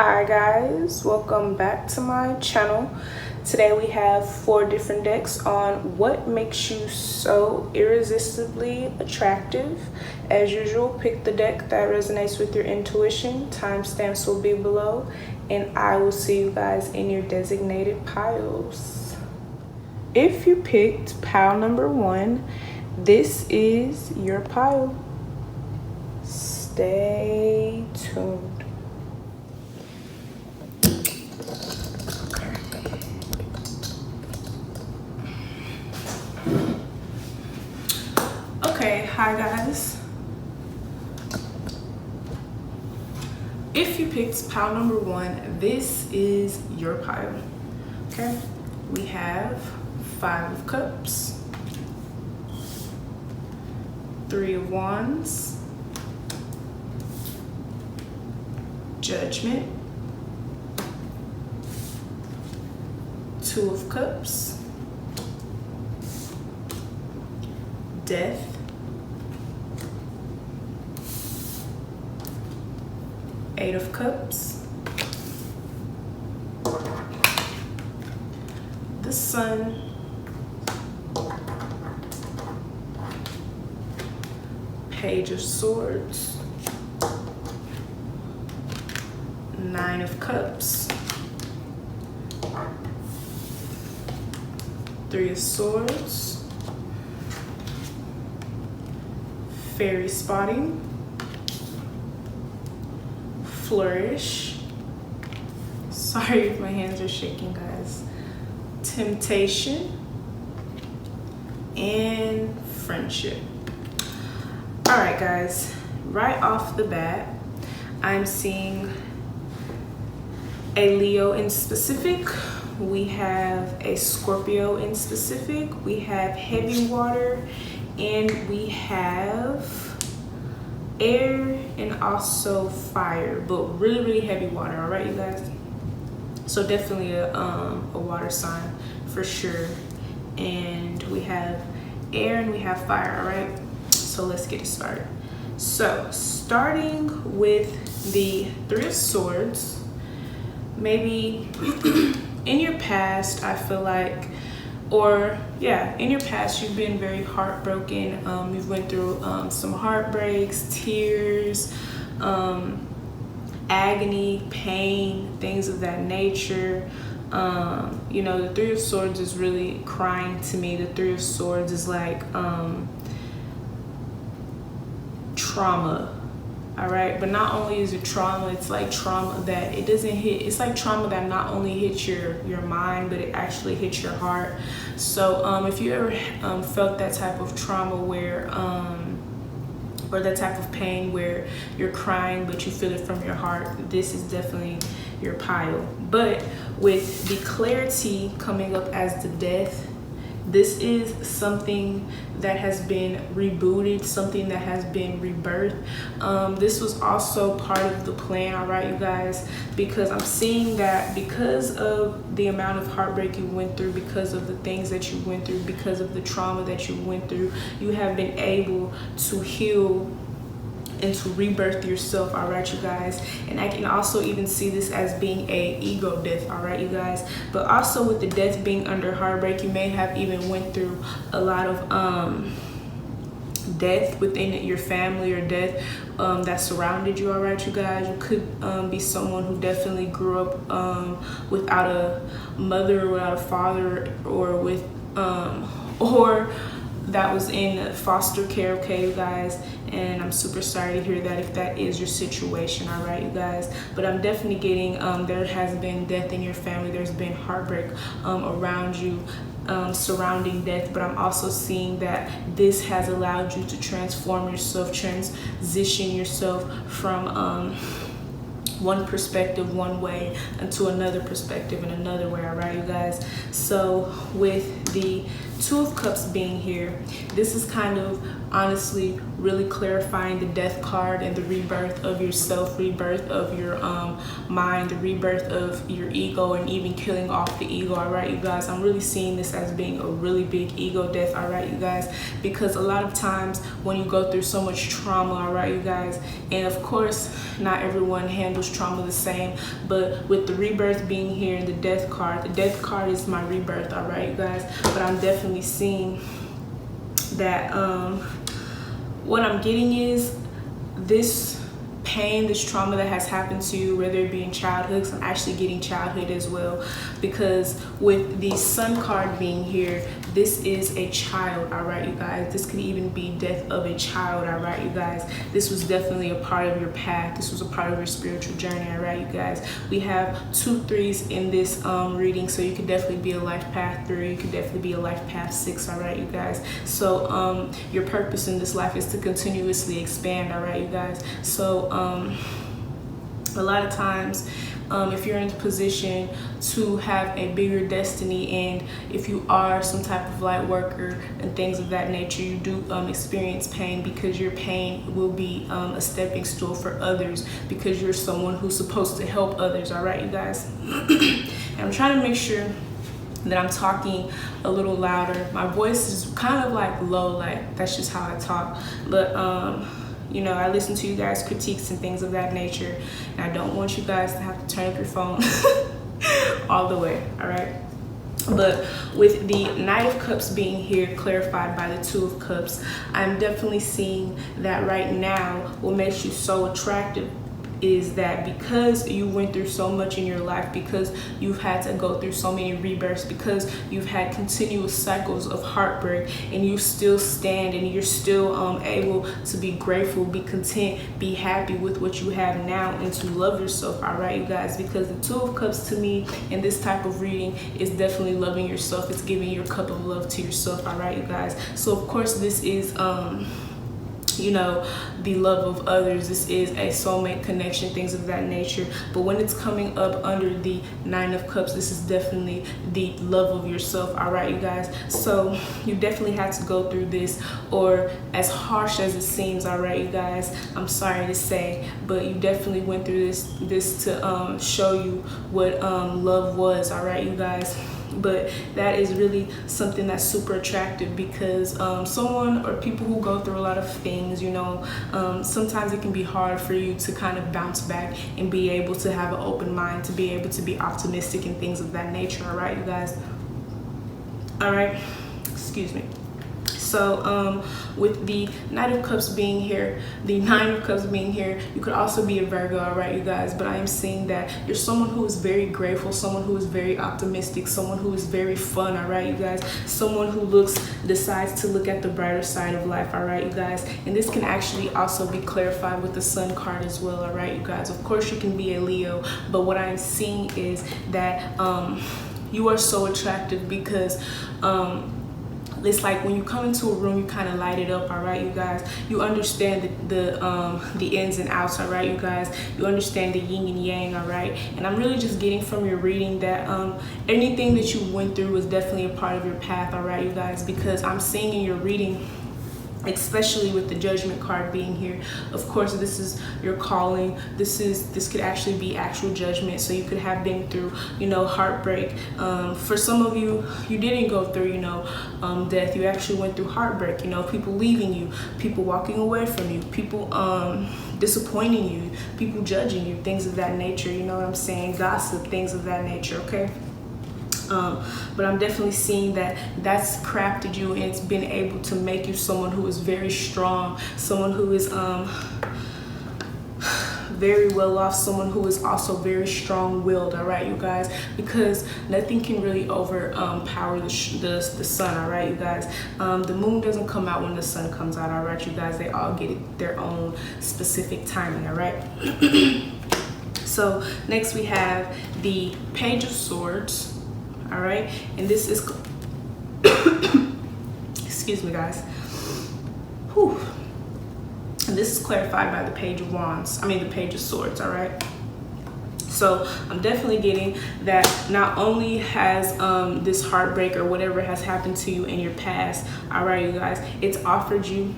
Hi guys, welcome back to my channel. Today we have 4 different decks on what makes you so irresistibly attractive. As usual, pick the deck that resonates with your intuition. Timestamps will be below, and I will see you guys in your designated piles. If you picked pile number 1, this is your pile. Stay tuned. Okay, hi guys. If you picked pile number 1, this is your pile. Okay, we have 5 of Cups, 3 of Wands, Judgment, 2 of Cups, Death, Eight of Cups, the Sun, Page of Swords, 9 of Cups, 3 of Swords, Fairy Spotting, Flourish. Sorry if my hands are shaking, guys. Temptation and Friendship. All right, guys, right off the bat, I'm seeing a Leo in specific. We have a Scorpio in specific. We have heavy water, and we have air and also fire, but really heavy water. All right, you guys, so definitely a water sign for sure. And we have air and we have fire. All right, so let's get it started. So starting with the 3 of Swords, maybe in your past, I feel like, in your past, you've been very heartbroken. You've went through some heartbreaks, tears, agony, pain, things of that nature. You know, the 3 of Swords is really crying to me. The 3 of Swords is like trauma. All right, but not only is it trauma, it's like trauma that it doesn't hit. It's like trauma that not only hits your mind, but it actually hits your heart. So if you ever felt that type of trauma where or that type of pain where you're crying but you feel it from your heart, this is definitely your pile. But with the clarity coming up as the Death, this is something that has been rebooted, something that has been rebirthed. This was also part of the plan, all right, you guys, because I'm seeing that because of the amount of heartbreak you went through, because of the things that you went through, because of the trauma that you went through, you have been able to heal and to rebirth yourself, all right, you guys. And I can also even see this as being a ego death, all right, you guys. But also with the Death being under heartbreak, you may have even went through a lot of death within your family, or death that surrounded you, all right, you guys. You could be someone who definitely grew up without a mother or without a father, or with or that was in foster care, okay, you guys. And I'm super sorry to hear that if that is your situation, all right, you guys. But I'm definitely getting there has been death in your family. There's been heartbreak around you, surrounding death. But I'm also seeing that this has allowed you to transform yourself, transition yourself from one perspective one way into another perspective in another way, all right, you guys. So with the Two of Cups being here, this is kind of honestly really clarifying the Death card and the rebirth of yourself, rebirth of your mind, the rebirth of your ego, and even killing off the ego. All right, you guys, I'm really seeing this as being a really big ego death. All right, you guys, because a lot of times when you go through so much trauma, all right, you guys, and of course not everyone handles trauma the same, but with the rebirth being here and the Death card is my rebirth. All right, you guys, but I'm definitely seeing that what I'm getting is this pain, this trauma that has happened to you, whether it be in childhood, 'cause I'm actually getting childhood as well, because with the Sun card being here, this is a child. All right, you guys, this could even be death of a child. All right, you guys, this was definitely a part of your path, this was a part of your spiritual journey. All right, you guys, we have 2 3s in this reading, so you could definitely be a life path 3, you could definitely be a life path 6. All right, you guys, so your purpose in this life is to continuously expand. All right, you guys, so a lot of times if you're in a position to have a bigger destiny, and if you are some type of light worker and things of that nature, you do experience pain, because your pain will be a stepping stool for others, because you're someone who's supposed to help others. All right, you guys, and I'm trying to make sure that I'm talking a little louder. My voice is kind of like low, like that's just how I talk, but you know, I listen to you guys' critiques and things of that nature, and I don't want you guys to have to turn up your phone all the way. All right, but with the Knight of Cups being here, clarified by the Two of Cups, I'm definitely seeing that right now what makes you so attractive is that because you went through so much in your life, because you've had to go through so many rebirths, because you've had continuous cycles of heartbreak, and you still stand and you're still able to be grateful, be content, be happy with what you have now, and to love yourself. All right, you guys, because the Two of Cups to me in this type of reading is definitely loving yourself. It's giving your cup of love to yourself. All right, you guys, so of course this is you know, the love of others, this is a soulmate connection, things of that nature. But when it's coming up under the Nine of Cups, this is definitely the love of yourself. All right, you guys, so you definitely had to go through this, or as harsh as it seems, all right, you guys, I'm sorry to say, but you definitely went through this to show you what love was. All right, you guys, but that is really something that's super attractive, because someone or people who go through a lot of things, you know, sometimes it can be hard for you to kind of bounce back and be able to have an open mind, to be able to be optimistic and things of that nature. All right, you guys, all right, excuse me. So with the Knight of Cups being here, the Nine of Cups being here, you could also be a Virgo. All right, you guys, but I am seeing that you're someone who is very grateful, someone who is very optimistic, someone who is very fun. All right, you guys, someone who decides to look at the brighter side of life. All right, you guys, and this can actually also be clarified with the Sun card as well. All right, you guys, of course you can be a Leo, but what I'm seeing is that you are so attractive, because it's like when you come into a room, you kind of light it up. All right, you guys, you understand the ins and outs. All right, you guys, you understand the yin and yang. All right, and I'm really just getting from your reading that anything that you went through was definitely a part of your path. All right, you guys, because I'm seeing in your reading, especially with the Judgment card being here, of course this is your calling, this could actually be actual judgment. So you could have been through, you know, heartbreak. For some of you, you didn't go through, you know, death, you actually went through heartbreak, you know, people leaving you, people walking away from you, people disappointing you, people judging you, things of that nature, you know what I'm saying, gossip, things of that nature. Okay, but I'm definitely seeing that that's crafted you, and it's been able to make you someone who is very strong, someone who is very well off, someone who is also very strong-willed. All right, you guys, because nothing can really overpower the sun. All right, you guys, the moon doesn't come out when the sun comes out. All right, you guys, they all get their own specific timing. All right. So next we have the Page of Swords. All right, and this is excuse me, guys. Whew. And this is clarified by the Page of Wands. I mean the Page of Swords. All right, So I'm definitely getting that not only has this heartbreak or whatever has happened to you in your past, all right, you guys, it's offered you,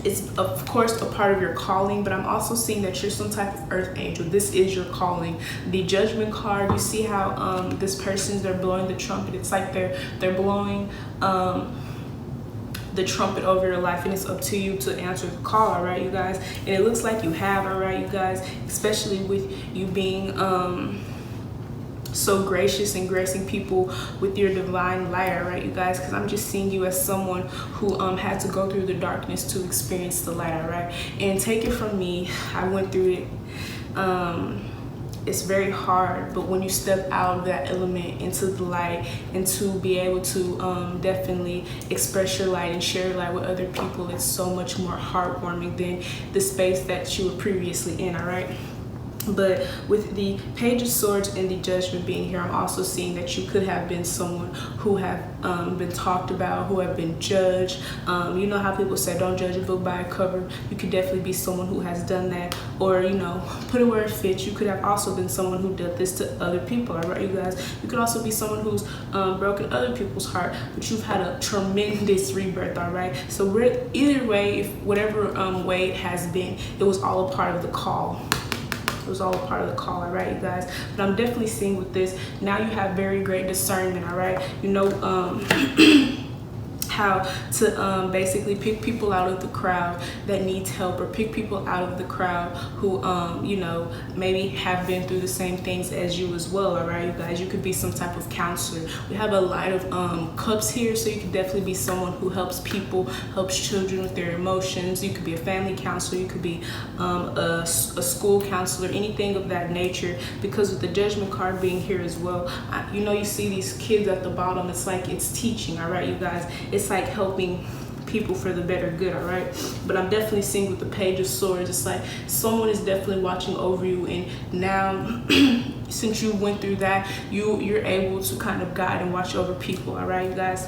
it's of course a part of your calling, but I'm also seeing that you're some type of earth angel. This is your calling. The Judgment card, you see how this person's, they're blowing the trumpet. It's like they're blowing the trumpet over your life, and it's up to you to answer the call, all right, you guys. And it looks like you have, all right, you guys, especially with you being so gracious and gracing people with your divine light, all right, you guys, because I'm just seeing you as someone who had to go through the darkness to experience the light, all right. And take it from me, I went through it. It's very hard, but when you step out of that element into the light and to be able to definitely express your light and share your light with other people, it's so much more heartwarming than the space that you were previously in, all right. But with the Page of Swords and the Judgment being here, I'm also seeing that you could have been someone who have been talked about, who have been judged. You know how people say don't judge a book by a cover. You could definitely be someone who has done that, or, you know, put it where it fits. You could have also been someone who did this to other people, all right, you guys. You could also be someone who's broken other people's heart, but you've had a tremendous rebirth, all right. So we're, either way, if whatever way it has been, it was all a part of the call. It was all a part of the call, all right, you guys. But I'm definitely seeing with this, now you have very great discernment, all right. You know how to basically pick people out of the crowd that needs help, or pick people out of the crowd who you know, maybe have been through the same things as you as well, all right, you guys. You could be some type of counselor. We have a lot of cups here, so you could definitely be someone who helps people, helps children with their emotions. You could be a family counselor, you could be a school counselor, anything of that nature, because with the Judgment card being here as well, you know, you see these kids at the bottom, it's like it's teaching, all right, you guys. It's like helping people for the better good, all right. But I'm definitely seeing with the Page of Swords, it's like someone is definitely watching over you, and now since you went through that, you're able to kind of guide and watch over people, all right, you guys.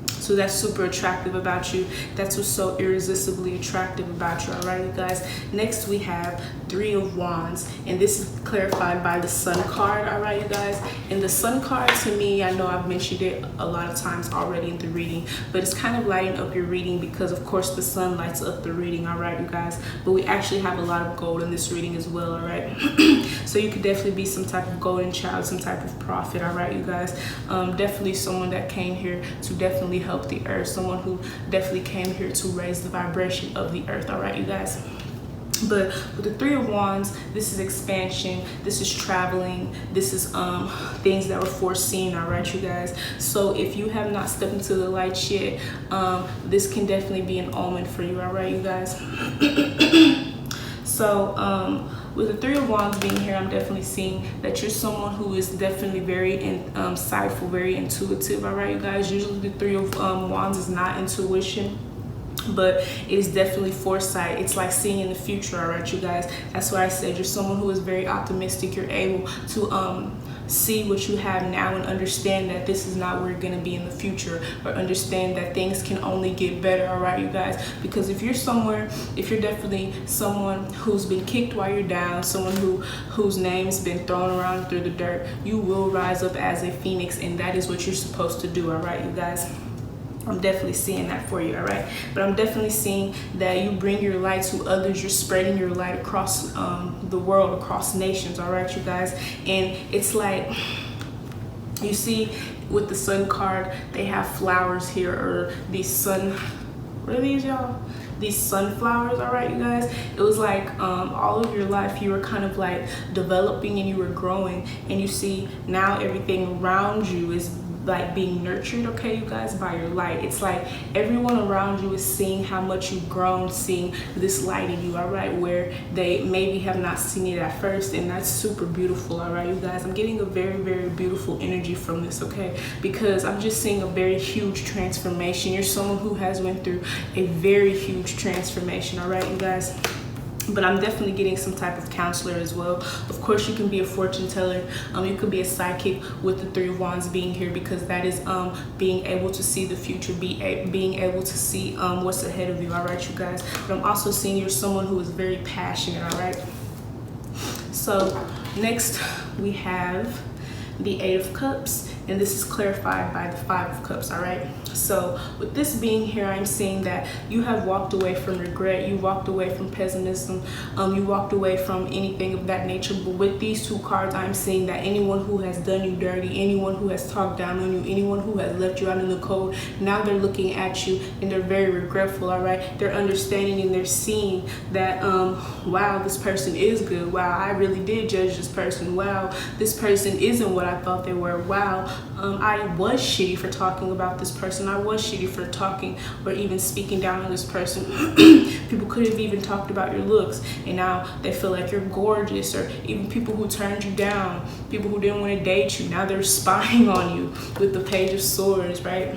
So that's super attractive about you. That's what's so irresistibly attractive about you, all right, you guys. Next we have Three of Wands, and this is clarified by the Sun card, all right, you guys. And the Sun card, to me, I know I've mentioned it a lot of times already in the reading, but it's kind of lighting up your reading because, of course, the sun lights up the reading, all right, you guys. But we actually have a lot of gold in this reading as well, all right. So you could definitely be some type of golden child, some type of prophet, all right, you guys. Definitely someone that came here to definitely help the earth, someone who definitely came here to raise the vibration of the earth, all right, you guys. But with the Three of Wands, this is expansion, this is traveling, this is things that were foreseen, all right, you guys. So if you have not stepped into the light yet, this can definitely be an omen for you, all right, you guys. So with the Three of Wands being here, I'm definitely seeing that you're someone who is definitely very insightful, very intuitive, all right, you guys. Usually the Three of Wands is not intuition, but it is definitely foresight. It's like seeing in the future, all right, you guys. That's why I said you're someone who is very optimistic. You're able to see what you have now and understand that this is not where you're going to be in the future, or understand that things can only get better, all right, you guys. Because if you're somewhere, if you're definitely someone who's been kicked while you're down, someone whose name's been thrown around through the dirt, you will rise up as a phoenix, and that is what you're supposed to do, all right, you guys. I'm definitely seeing that for you, all right. But I'm definitely seeing that you bring your light to others. You're spreading your light across the world, across nations, all right, you guys. And it's like, you see with the Sun card, they have flowers here, or these sun, what are these, y'all? These sunflowers, all right, you guys. It was like all of your life you were kind of like developing and you were growing, and you see now everything around you is like being nurtured, okay, you guys, by your light. It's like everyone around you is seeing how much you've grown, seeing this light in you, all right, where they maybe have not seen it at first, and that's super beautiful, all right, you guys. I'm getting a very, very beautiful energy from this, okay, because I'm just seeing a very huge transformation. You're someone who has went through a very huge transformation, all right, you guys. But I'm definitely getting some type of counselor as well. Of course, you can be a fortune teller. You could be a psychic with the Three of Wands being here, because that is being able to see the future, being able to see what's ahead of you, all right, you guys. But I'm also seeing you're someone who is very passionate, all right. So Next, we have the 8 of Cups, and this is clarified by the 5 of Cups, all right? So with this being here, I'm seeing that you have walked away from regret, you walked away from pessimism, you walked away from anything of that nature. But with these 2 cards, I'm seeing that anyone who has done you dirty, anyone who has talked down on you, anyone who has left you out in the cold, now they're looking at you and they're very regretful, all right? They're understanding and they're seeing that, wow, this person is good. Wow, I really did judge this person. Wow, this person isn't what I thought they were. Wow, I was shitty for talking about this person. I was shitty for talking or even speaking down on this person. People could have even talked about your looks, and now they feel like you're gorgeous. Or even people who turned you down, people who didn't want to date you, now they're spying on you with the Page of Swords, right?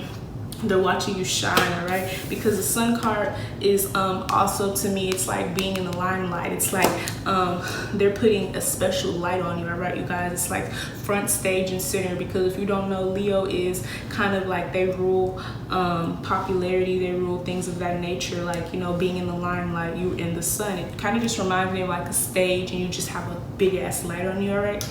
They're watching you shine, all right? Because the Sun card is also, to me, it's like being in the limelight. It's like they're putting a special light on you, all right, you guys? It's like front stage and center, because if you don't know, Leo is kind of like, they rule popularity, they rule things of that nature, like, you know, being in the limelight, you in the sun. It kind of just reminds me of like a stage, and you just have a big ass light on you, all right?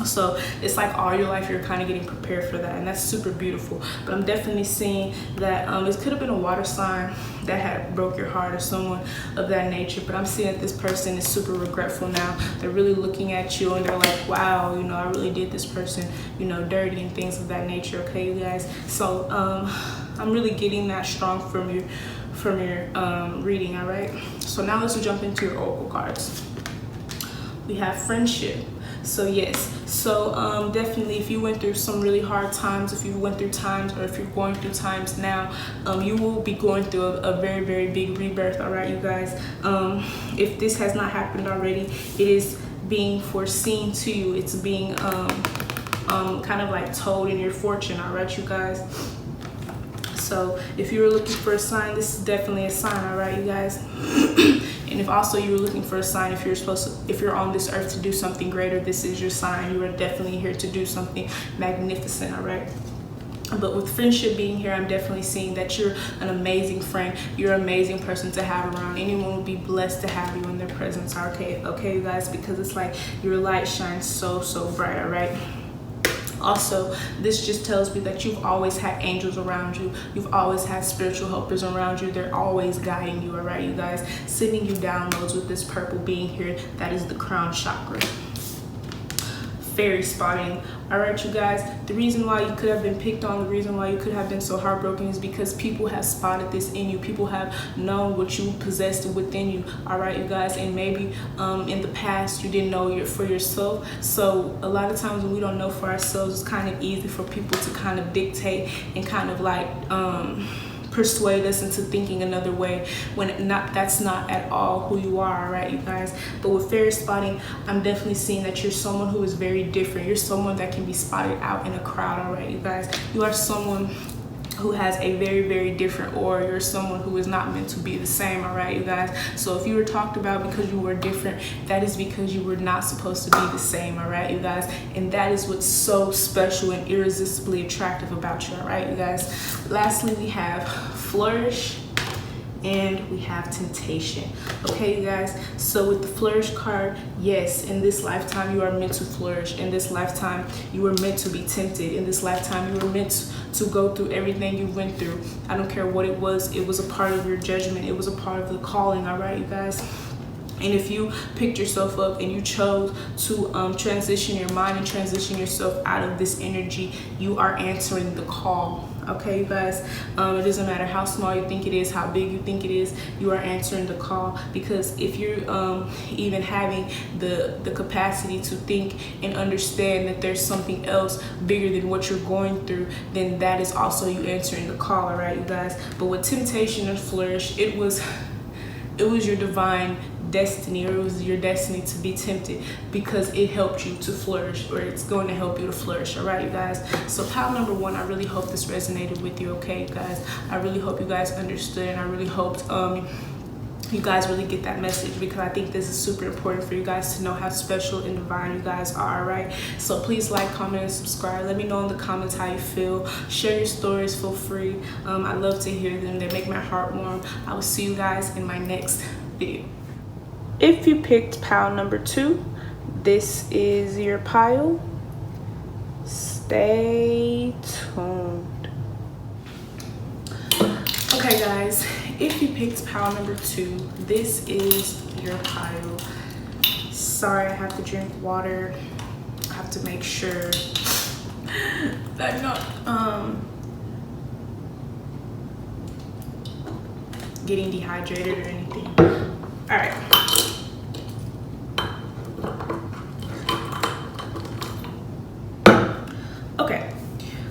So it's like all your life you're kind of getting prepared for that, and that's super beautiful. But I'm definitely seeing that it could have been a water sign that had broke your heart or someone of that nature. But I'm seeing that this person is super regretful now. They're really looking at you and they're like, wow, you know, I really did this person, you know, dirty and things of that nature. Okay, you guys. So I'm really getting that strong from your reading. All right. So now let's jump into your oracle cards. We have friendship. So yes, so definitely if you went through some really hard times, if you went through times, or if you're going through times now, you will be going through a very, very big rebirth, all right, you guys? If this has not happened already, it is being foreseen to you. It's being kind of like told in your fortune, all right, you guys? So if you were looking for a sign, this is definitely a sign, all right, you guys? And if also you were looking for a sign, if you're on this earth to do something greater, this is your sign. You are definitely here to do something magnificent, all right? But with friendship being here, I'm definitely seeing that you're an amazing friend. You're an amazing person to have around. Anyone would be blessed to have you in their presence, okay, you guys? Because it's like your light shines so, so bright, all right? Also, this just tells me that you've always had angels around you. You've always had spiritual helpers around you. They're always guiding you, all right, you guys? Sending you downloads with this purple being here. That is the crown chakra. Fairy spotting. All right, you guys, the reason why you could have been picked on, the reason why you could have been so heartbroken is because people have spotted this in you. People have known what you possessed within you, all right, you guys? And maybe in the past you didn't know it for yourself. So a lot of times when we don't know for ourselves, it's kind of easy for people to kind of dictate and kind of like persuade us into thinking another way, when that's not at all who you are, all right, you guys? But with fairy spotting, I'm definitely seeing that you're someone who is very different. You're someone that can be spotted out in a crowd, all right, you guys? You are someone who has a very, very different aura. You're someone who is not meant to be the same, all right, you guys? So if you were talked about because you were different, that is because you were not supposed to be the same, all right, you guys? And that is what's so special and irresistibly attractive about you, all right, you guys? Lastly, we have flourish and we have temptation, okay, you guys? So with the flourish card, yes, in this lifetime you are meant to flourish. In this lifetime you were meant to be tempted. In this lifetime you were meant to go through everything you went through. I don't care what it was a part of your judgment. It was a part of the calling, all right, you guys? And if you picked yourself up and you chose to transition your mind and transition yourself out of this energy, you are answering the call, okay, you guys? It doesn't matter how small you think it is, how big you think it is, you are answering the call. Because if you're even having the capacity to think and understand that there's something else bigger than what you're going through, then that is also you answering the call, all right, you guys? But with temptation and flourish, it was your divine destiny, or it was your destiny to be tempted, because it helped you to flourish, or it's going to help you to flourish, all right, you guys? So pile number 1, I really hope this resonated with you, okay, you guys? I really hope you guys understood, and I really hoped you guys really get that message, because I think this is super important for you guys to know how special and divine you guys are, all right? So please like, comment, and subscribe. Let me know in the comments how you feel. Share your stories, feel free. I love to hear them. They make my heart warm. I will see you guys in my next video. If you picked pile number 2, This is your pile. Stay tuned. Okay guys, if you picked pile number 2, this is your pile. Sorry, I have to drink water. I have to make sure that I'm not getting dehydrated or anything. All right. Okay,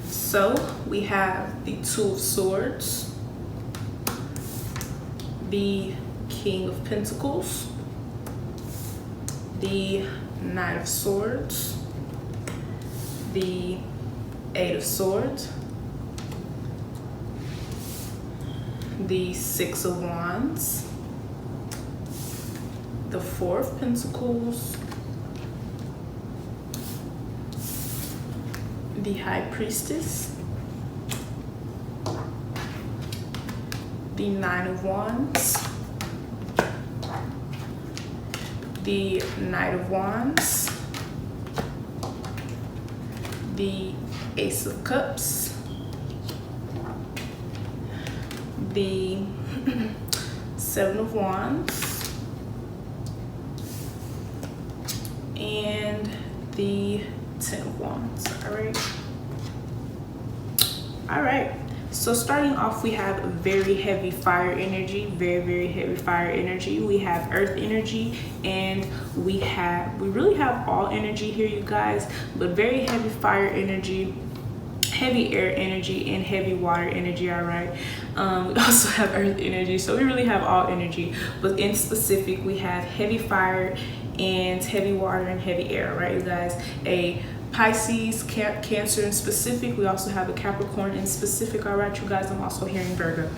so we have the Two of Swords, the King of Pentacles, the Knight of Swords, the Eight of Swords, the Six of Wands, the Four of Pentacles, the High Priestess, the Nine of Wands, the Knight of Wands, the Ace of Cups, the Seven of Wands, and the 10 of Wands. All right, so starting off, we have very heavy fire energy, very heavy fire energy. We have earth energy, and we really have all energy here, you guys, but very heavy fire energy, heavy air energy, and heavy water energy. All right, we also have earth energy, so we really have all energy, but in specific we have heavy fire and heavy water and heavy air. Right, you guys, a Pisces, Cancer in specific. We also have a Capricorn in specific. All right, you guys, I'm also hearing Virgo.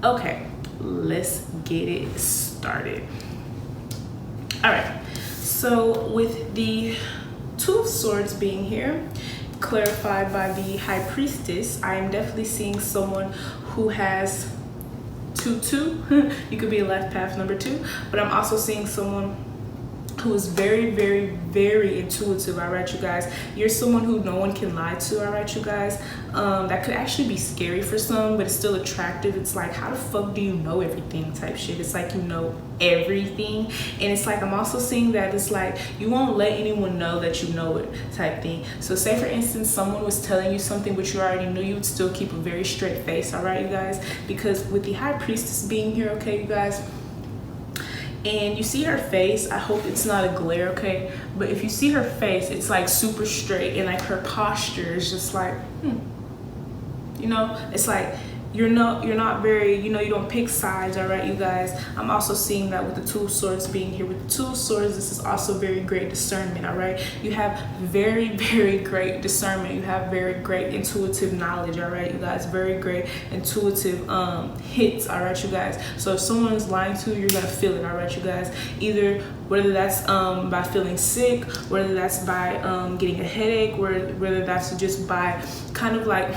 Okay, let's get it started. All right, so with the Two of Swords being here, clarified by the High Priestess, I am definitely seeing someone who has 2-2. You could be a life path number 2, but I'm also seeing someone who is very intuitive. All right, you guys, you're someone who no one can lie to. All right, you guys, that could actually be scary for some, but it's still attractive. It's like, how the fuck do you know everything type shit? It's like, you know everything. And it's like, I'm also seeing that it's like, you won't let anyone know that you know it type thing. So say for instance, someone was telling you something but you already knew, you would still keep a very straight face. All right, you guys, because with the High Priestess being here, okay, you guys, and you see her face, I hope it's not a glare, okay, but if you see her face, it's like super straight, and like her posture is just like, you know, it's like you're not very, you know, you don't pick sides. All right, you guys, I'm also seeing that with the Two of Swords being here. With the Two of Swords, this is also very great discernment. All right, you have very great discernment. You have very great intuitive knowledge. All right, you guys, very great intuitive hits. All right, you guys, so if someone is lying to you, you're gonna feel it. All right, you guys, either whether that's by feeling sick, whether that's by getting a headache, whether that's just by kind of like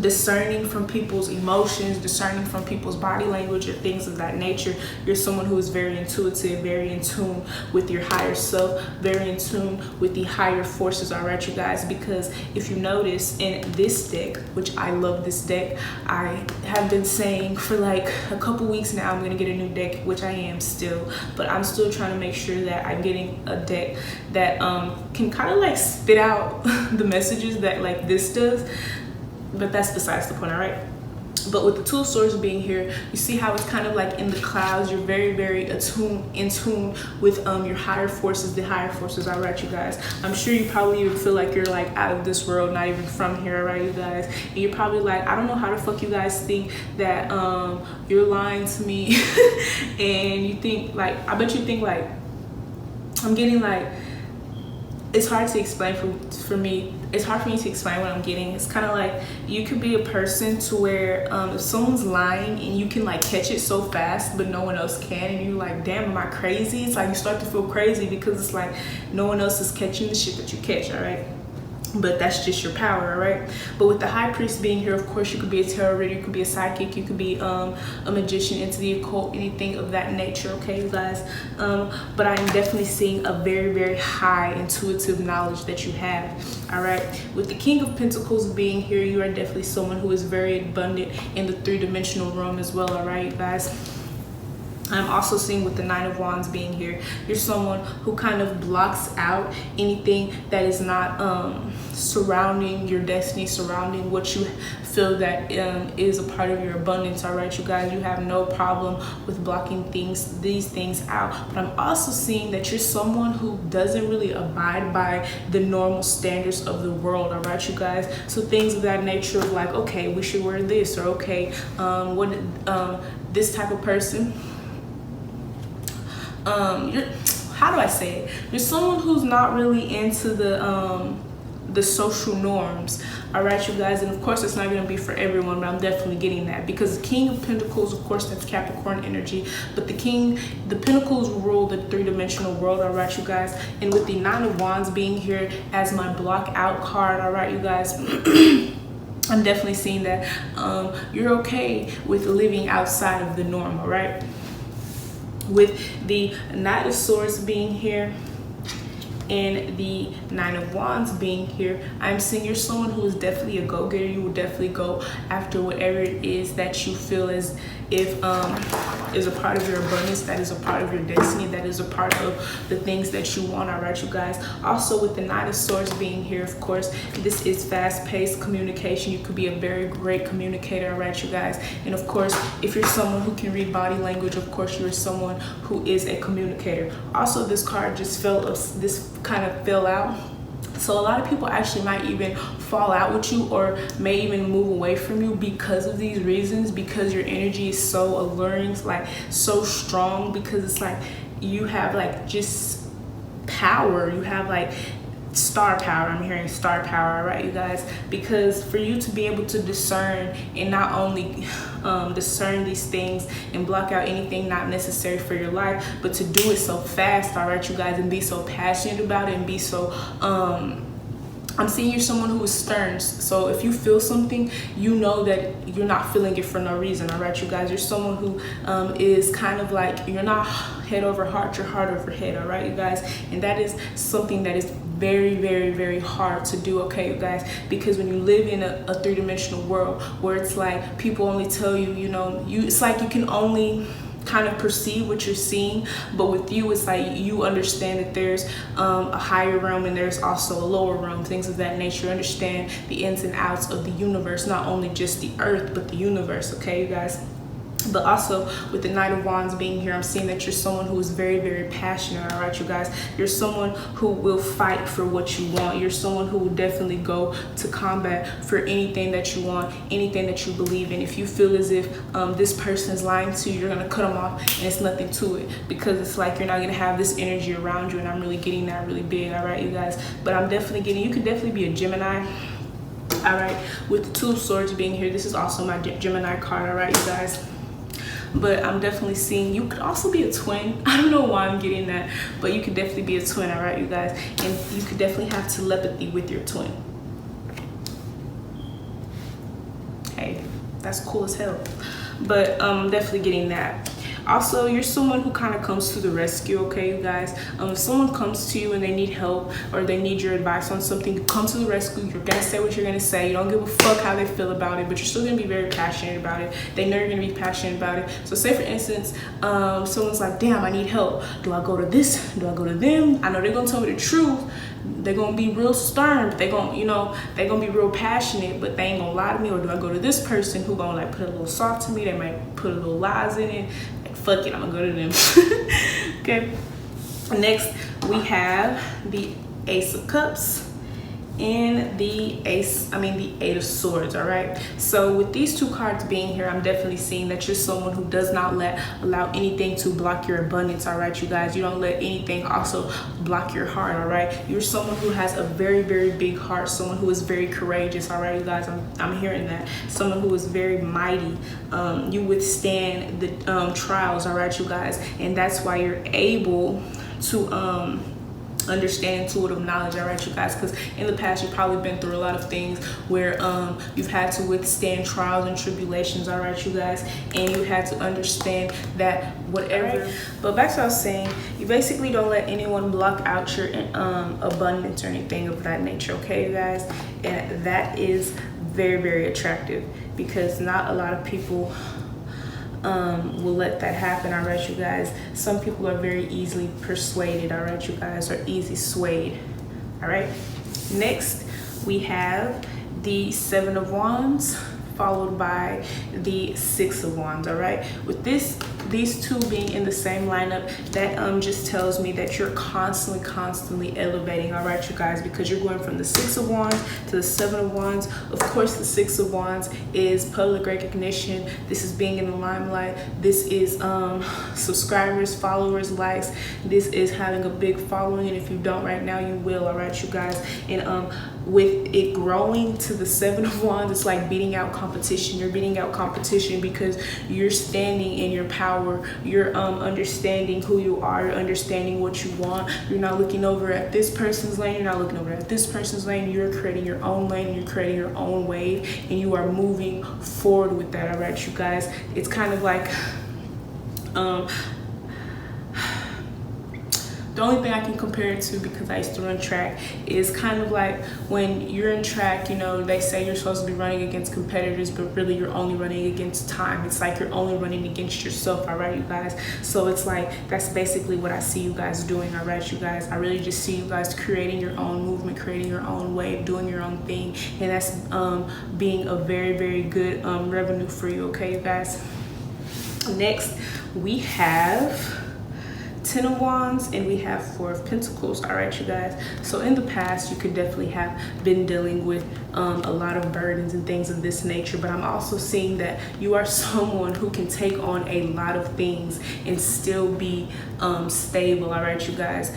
discerning from people's emotions, discerning from people's body language, or things of that nature. You're someone who is very intuitive, very in tune with your higher self, very in tune with the higher forces. All right, you guys, because if you notice in this deck, which I love this deck, I have been saying for like a couple weeks now, I'm gonna get a new deck, which I am still, but I'm still trying to make sure that I'm getting a deck that can kind of like spit out the messages that like this does. But that's besides the point. All right, but with the Two of Swords being here, you see how it's kind of like in the clouds. You're very in tune with your higher forces, the higher forces. All right, you guys, I'm sure you probably even feel like you're like out of this world, not even from here. All right, you guys, and you're probably like, I don't know how the fuck you guys think that you're lying to me. And you think like, I bet you think like, I'm getting like, it's hard to explain for me. It's hard for me to explain what I'm getting. It's kind of like you could be a person to where if someone's lying and you can like catch it so fast, but no one else can, and you're like, damn, am I crazy? It's like you start to feel crazy because it's like no one else is catching the shit that you catch. All right, but that's just your power, right? But with the high priest being here, of course, you could be a tarot reader, you could be a psychic, you could be a magician, into the occult, anything of that nature, okay, you guys? But I'm definitely seeing a very, very high intuitive knowledge that you have, all right? With the King of Pentacles being here, you are definitely someone who is very abundant in the three-dimensional realm as well, all right, you guys? I'm also seeing with the Nine of Wands being here, you're someone who kind of blocks out anything that is not surrounding your destiny, surrounding what you feel that is a part of your abundance, all right, you guys? You have no problem with blocking these things out. But I'm also seeing that you're someone who doesn't really abide by the normal standards of the world, all right, you guys? So things of that nature of like, okay, we should wear this, or okay, this type of person. You're, how do I say it? You're someone who's not really into the social norms, all right, you guys? And of course, it's not going to be for everyone, but I'm definitely getting that, because the King of Pentacles, of course, that's Capricorn energy, but the Pentacles rule the three-dimensional world, all right, you guys? And with the Nine of Wands being here as my block out card, all right, you guys? I'm definitely seeing that you're okay with living outside of the norm, all right? With the Knight of Swords being here and the Nine of Wands being here, I'm seeing you're someone who is definitely a go-getter. You will definitely go after whatever it is that you feel as if is a part of your abundance, that is a part of your destiny, that is a part of the things that you want, all right, you guys? Also, with the Knight of Swords being here, of course, this is fast-paced communication. You could be a very great communicator, all right, you guys? And of course, if you're someone who can read body language, of course, you're someone who is a communicator. Also, this card just kind of fell out. So a lot of people actually might even fall out with you, or may even move away from you because of these reasons, because your energy is so alluring, like so strong, because it's like you have like just power, you have like star power. I'm hearing star power, right, you guys? Because for you to be able to discern, and not only discern these things and block out anything not necessary for your life, but to do it so fast, all right, you guys, and be so passionate about it, and be so I'm seeing you're someone who is stern. So if you feel something, you know that you're not feeling it for no reason, all right, you guys? You're someone who is kind of like, you're not head over heart, you're heart over head, all right, you guys? And that is something that is very, very, very hard to do, okay, you guys? Because when you live in a three-dimensional world where it's like people only tell you, you know, it's like you can only kind of perceive what you're seeing, but with you, it's like you understand that there's a higher realm and there's also a lower realm, things of that nature. You understand the ins and outs of the universe, not only just the earth, but the universe, okay, you guys? But also with the Knight of Wands being here, I'm seeing that you're someone who is very, very passionate, all right, you guys? You're someone who will fight for what you want. You're someone who will definitely go to combat for anything that you want, anything that you believe in. If you feel as if this person is lying to you, you're going to cut them off, and it's nothing to it, because it's like you're not going to have this energy around you, and I'm really getting that really big, all right, you guys? But I'm definitely getting, you could definitely be a Gemini, all right? With the Two of Swords being here, this is also my Gemini card, all right, you guys? But I'm definitely seeing you could also be a twin. I don't know why I'm getting that, but you could definitely be a twin, all right, you guys? And you could definitely have telepathy with your twin. Hey, that's cool as hell. But I'm definitely getting that. Also, you're someone who kind of comes to the rescue, okay, you guys? If someone comes to you and they need help, or they need your advice on something, you come to the rescue. You're gonna say what you're gonna say. You don't give a fuck how they feel about it, but you're still gonna be very passionate about it. They know you're gonna be passionate about it. So say for instance, someone's like, damn, I need help. Do I go to this? Do I go to them? I know they're gonna tell me the truth. They're gonna be real stern, but they're gonna, you know, they're gonna be real passionate, but they ain't gonna lie to me. Or do I go to this person who gonna like put a little soft to me? They might put a little lies in it. Like, fuck it, I'm gonna go to them. Okay. Next, we have the Ace of Cups and the Eight of Swords, all right? So with these two cards being here, I'm definitely seeing that you're someone who does not allow anything to block your abundance, all right, you guys? You don't let anything also block your heart, all right? You're someone who has a very, very big heart, someone who is very courageous, all right, you guys? I'm hearing that. Someone who is very mighty. You withstand the trials, all right, you guys? And that's why you're able to understand intuitive knowledge, all right, you guys, because in the past you've probably been through a lot of things where you've had to withstand trials and tribulations, all right, you guys, and you had to understand that whatever. But back to what I was saying, you basically don't let anyone block out your abundance or anything of that nature, okay, you guys, and that is very, very attractive, because not a lot of people will let that happen, all right, you guys. Some people are very easily persuaded, all right, you guys, or easy swayed, all right. Next, we have the Seven of Wands, followed by the Six of Wands, all right. With these two being in the same lineup, that just tells me that you're constantly elevating, all right, you guys, because you're going from the Six of Wands to the Seven of Wands. Of course, the Six of Wands is public recognition. This is being in the limelight. This is subscribers, followers, likes. This is having a big following, and if you don't right now, you will, all right, you guys. And with it growing to the Seven of Wands, it's like beating out competition. You're beating out competition because you're standing in your power. You're understanding who you are. You're understanding what you want. You're not looking over at this person's lane. You're not looking over at this person's lane. You're creating your own lane. You're creating your own wave, and you are moving forward with that, all right, you guys. It's kind of like the only thing I can compare it to, because I used to run track, is kind of like when you're in track, you know, they say you're supposed to be running against competitors, but really you're only running against time. It's like you're only running against yourself, all right, you guys. So it's like, that's basically what I see you guys doing, all right, you guys. I really just see you guys creating your own movement, creating your own wave, doing your own thing, and that's being a very, very good revenue for you, okay, you guys. Next, we have Ten of Wands, and we have Four of Pentacles, all right, you guys. So in the past, you could definitely have been dealing with a lot of burdens and things of this nature, but I'm also seeing that you are someone who can take on a lot of things and still be stable, all right, you guys.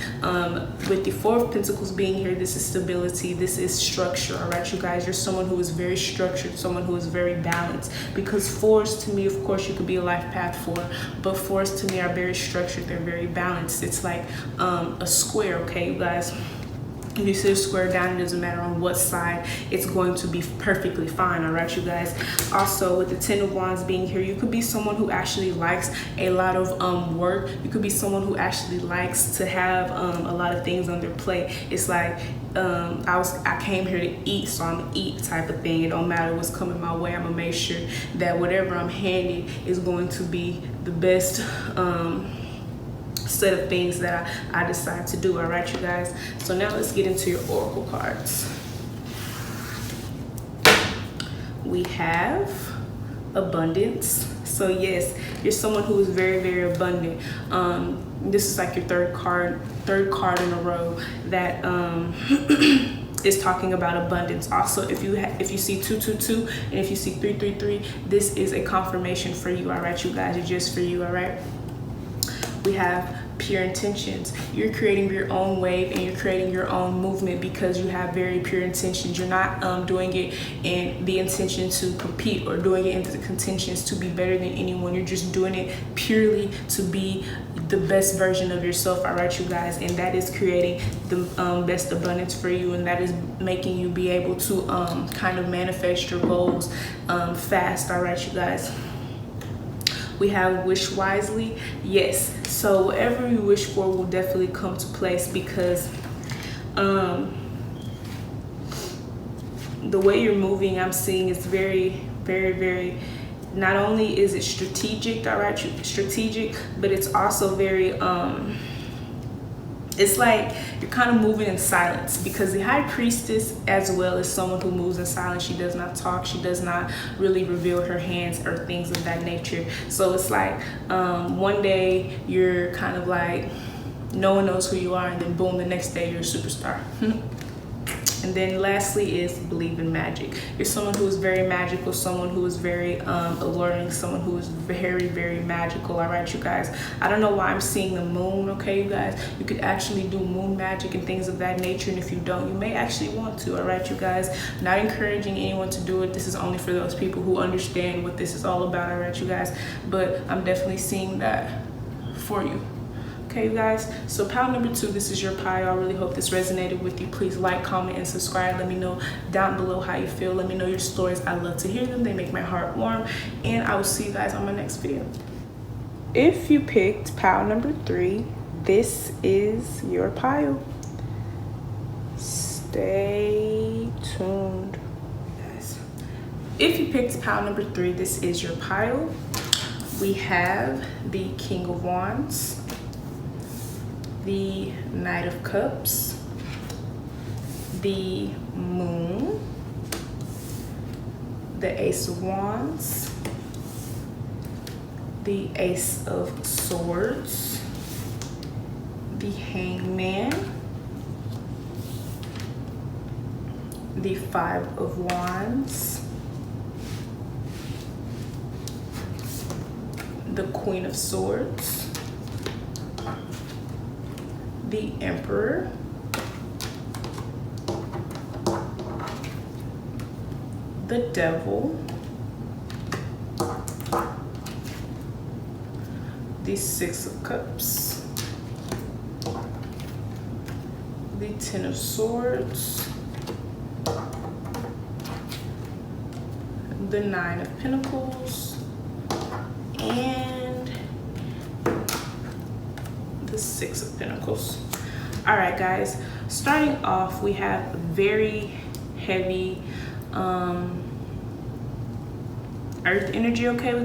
With the Four of Pentacles being here, this is stability, this is structure, all right, you guys. You're someone who is very structured, someone who is very balanced, because fours to me, of course, you could be a life path four, but fours to me are very structured, they're very balanced. It's like a square, okay, you guys. If you sit a square down, it doesn't matter on what side, it's going to be perfectly fine, all right, you guys. Also, with the Ten of Wands being here, you could be someone who actually likes a lot of work. You could be someone who actually likes to have a lot of things on their plate. It's like I came here to eat, so I'm gonna eat type of thing. It don't matter what's coming my way. I'm gonna make sure that whatever I'm handed is going to be the best set of things that I decide to do, all right, you guys. So now let's get into your oracle cards. We have abundance. So yes, you're someone who is very, very abundant. This is like your third card in a row that is talking about abundance. Also, if you see 222 and if you see 333, this is a confirmation for you, all right, you guys. It's just for you, all right. We have pure intentions. You're creating your own wave and you're creating your own movement because you have very pure intentions. You're not doing it in the intention to compete or doing it in the intentions to be better than anyone. You're just doing it purely to be the best version of yourself, all right, you guys. And that is creating the best abundance for you, and that is making you be able to kind of manifest your goals fast, all right, you guys. We have wish wisely. Yes, so whatever you wish for will definitely come to place, because the way you're moving, I'm seeing is very, very, very, not only is it strategic, all right, strategic, but it's also very it's like you're kind of moving in silence, because the High Priestess as well is someone who moves in silence. She does not talk. She does not really reveal her hands or things of that nature. So it's like one day you're kind of like no one knows who you are, and then boom, the next day you're a superstar. And then lastly is believe in magic. You're someone who is very magical, someone who is very alluring, someone who is very, very magical, all right, you guys. I don't know why I'm seeing the moon, okay, you guys. You could actually do moon magic and things of that nature, and if you don't, you may actually want to, all right, you guys. Not encouraging anyone to do it. This is only for those people who understand what this is all about, all right, you guys. But I'm definitely seeing that for you. Okay, you guys, so pile number 2, this is your pile. I really hope this resonated with you. Please like, comment, and subscribe. Let me know down below how you feel. Let me know your stories. I love to hear them. They make my heart warm. And I will see you guys on my next video. If you picked pile number 3, this is your pile. Stay tuned, guys. If you picked pile number 3, this is your pile. We have the King of Wands, the Knight of Cups, the Moon, the Ace of Wands, the Ace of Swords, the Hangman, the Five of Wands, the Queen of Swords, the Emperor, the Devil, the Six of Cups, the Ten of Swords, the Nine of Pentacles, and the Six of Pentacles. All right, guys, starting off, we have very heavy earth energy. Okay,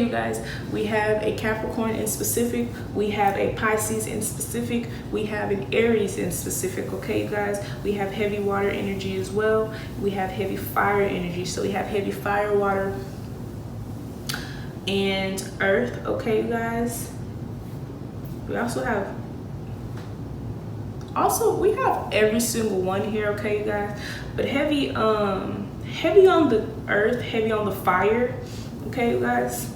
you guys, we have a Capricorn in specific, we have a Pisces in specific, we have an Aries in specific. Okay, you guys, we have heavy water energy as well. We have heavy fire energy. So we have heavy fire, water, and earth. Okay, you guys, we also have we have every single one here. Okay, you guys, but heavy heavy on the earth, heavy on the fire. Okay, you guys.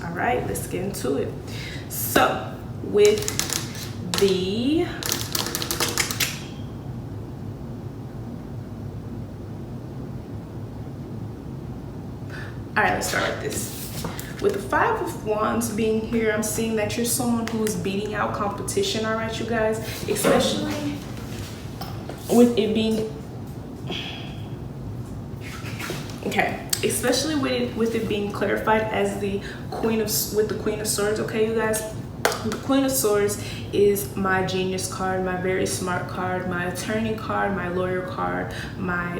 All right, let's get into it. So with the let's start with this. With the Five of Wands being here, I'm seeing that you're someone who is beating out competition. All right, you guys, especially with it being especially with it being clarified as the Queen of Swords. Okay, you guys, the Queen of Swords is my genius card, my very smart card, my attorney card, my lawyer card, my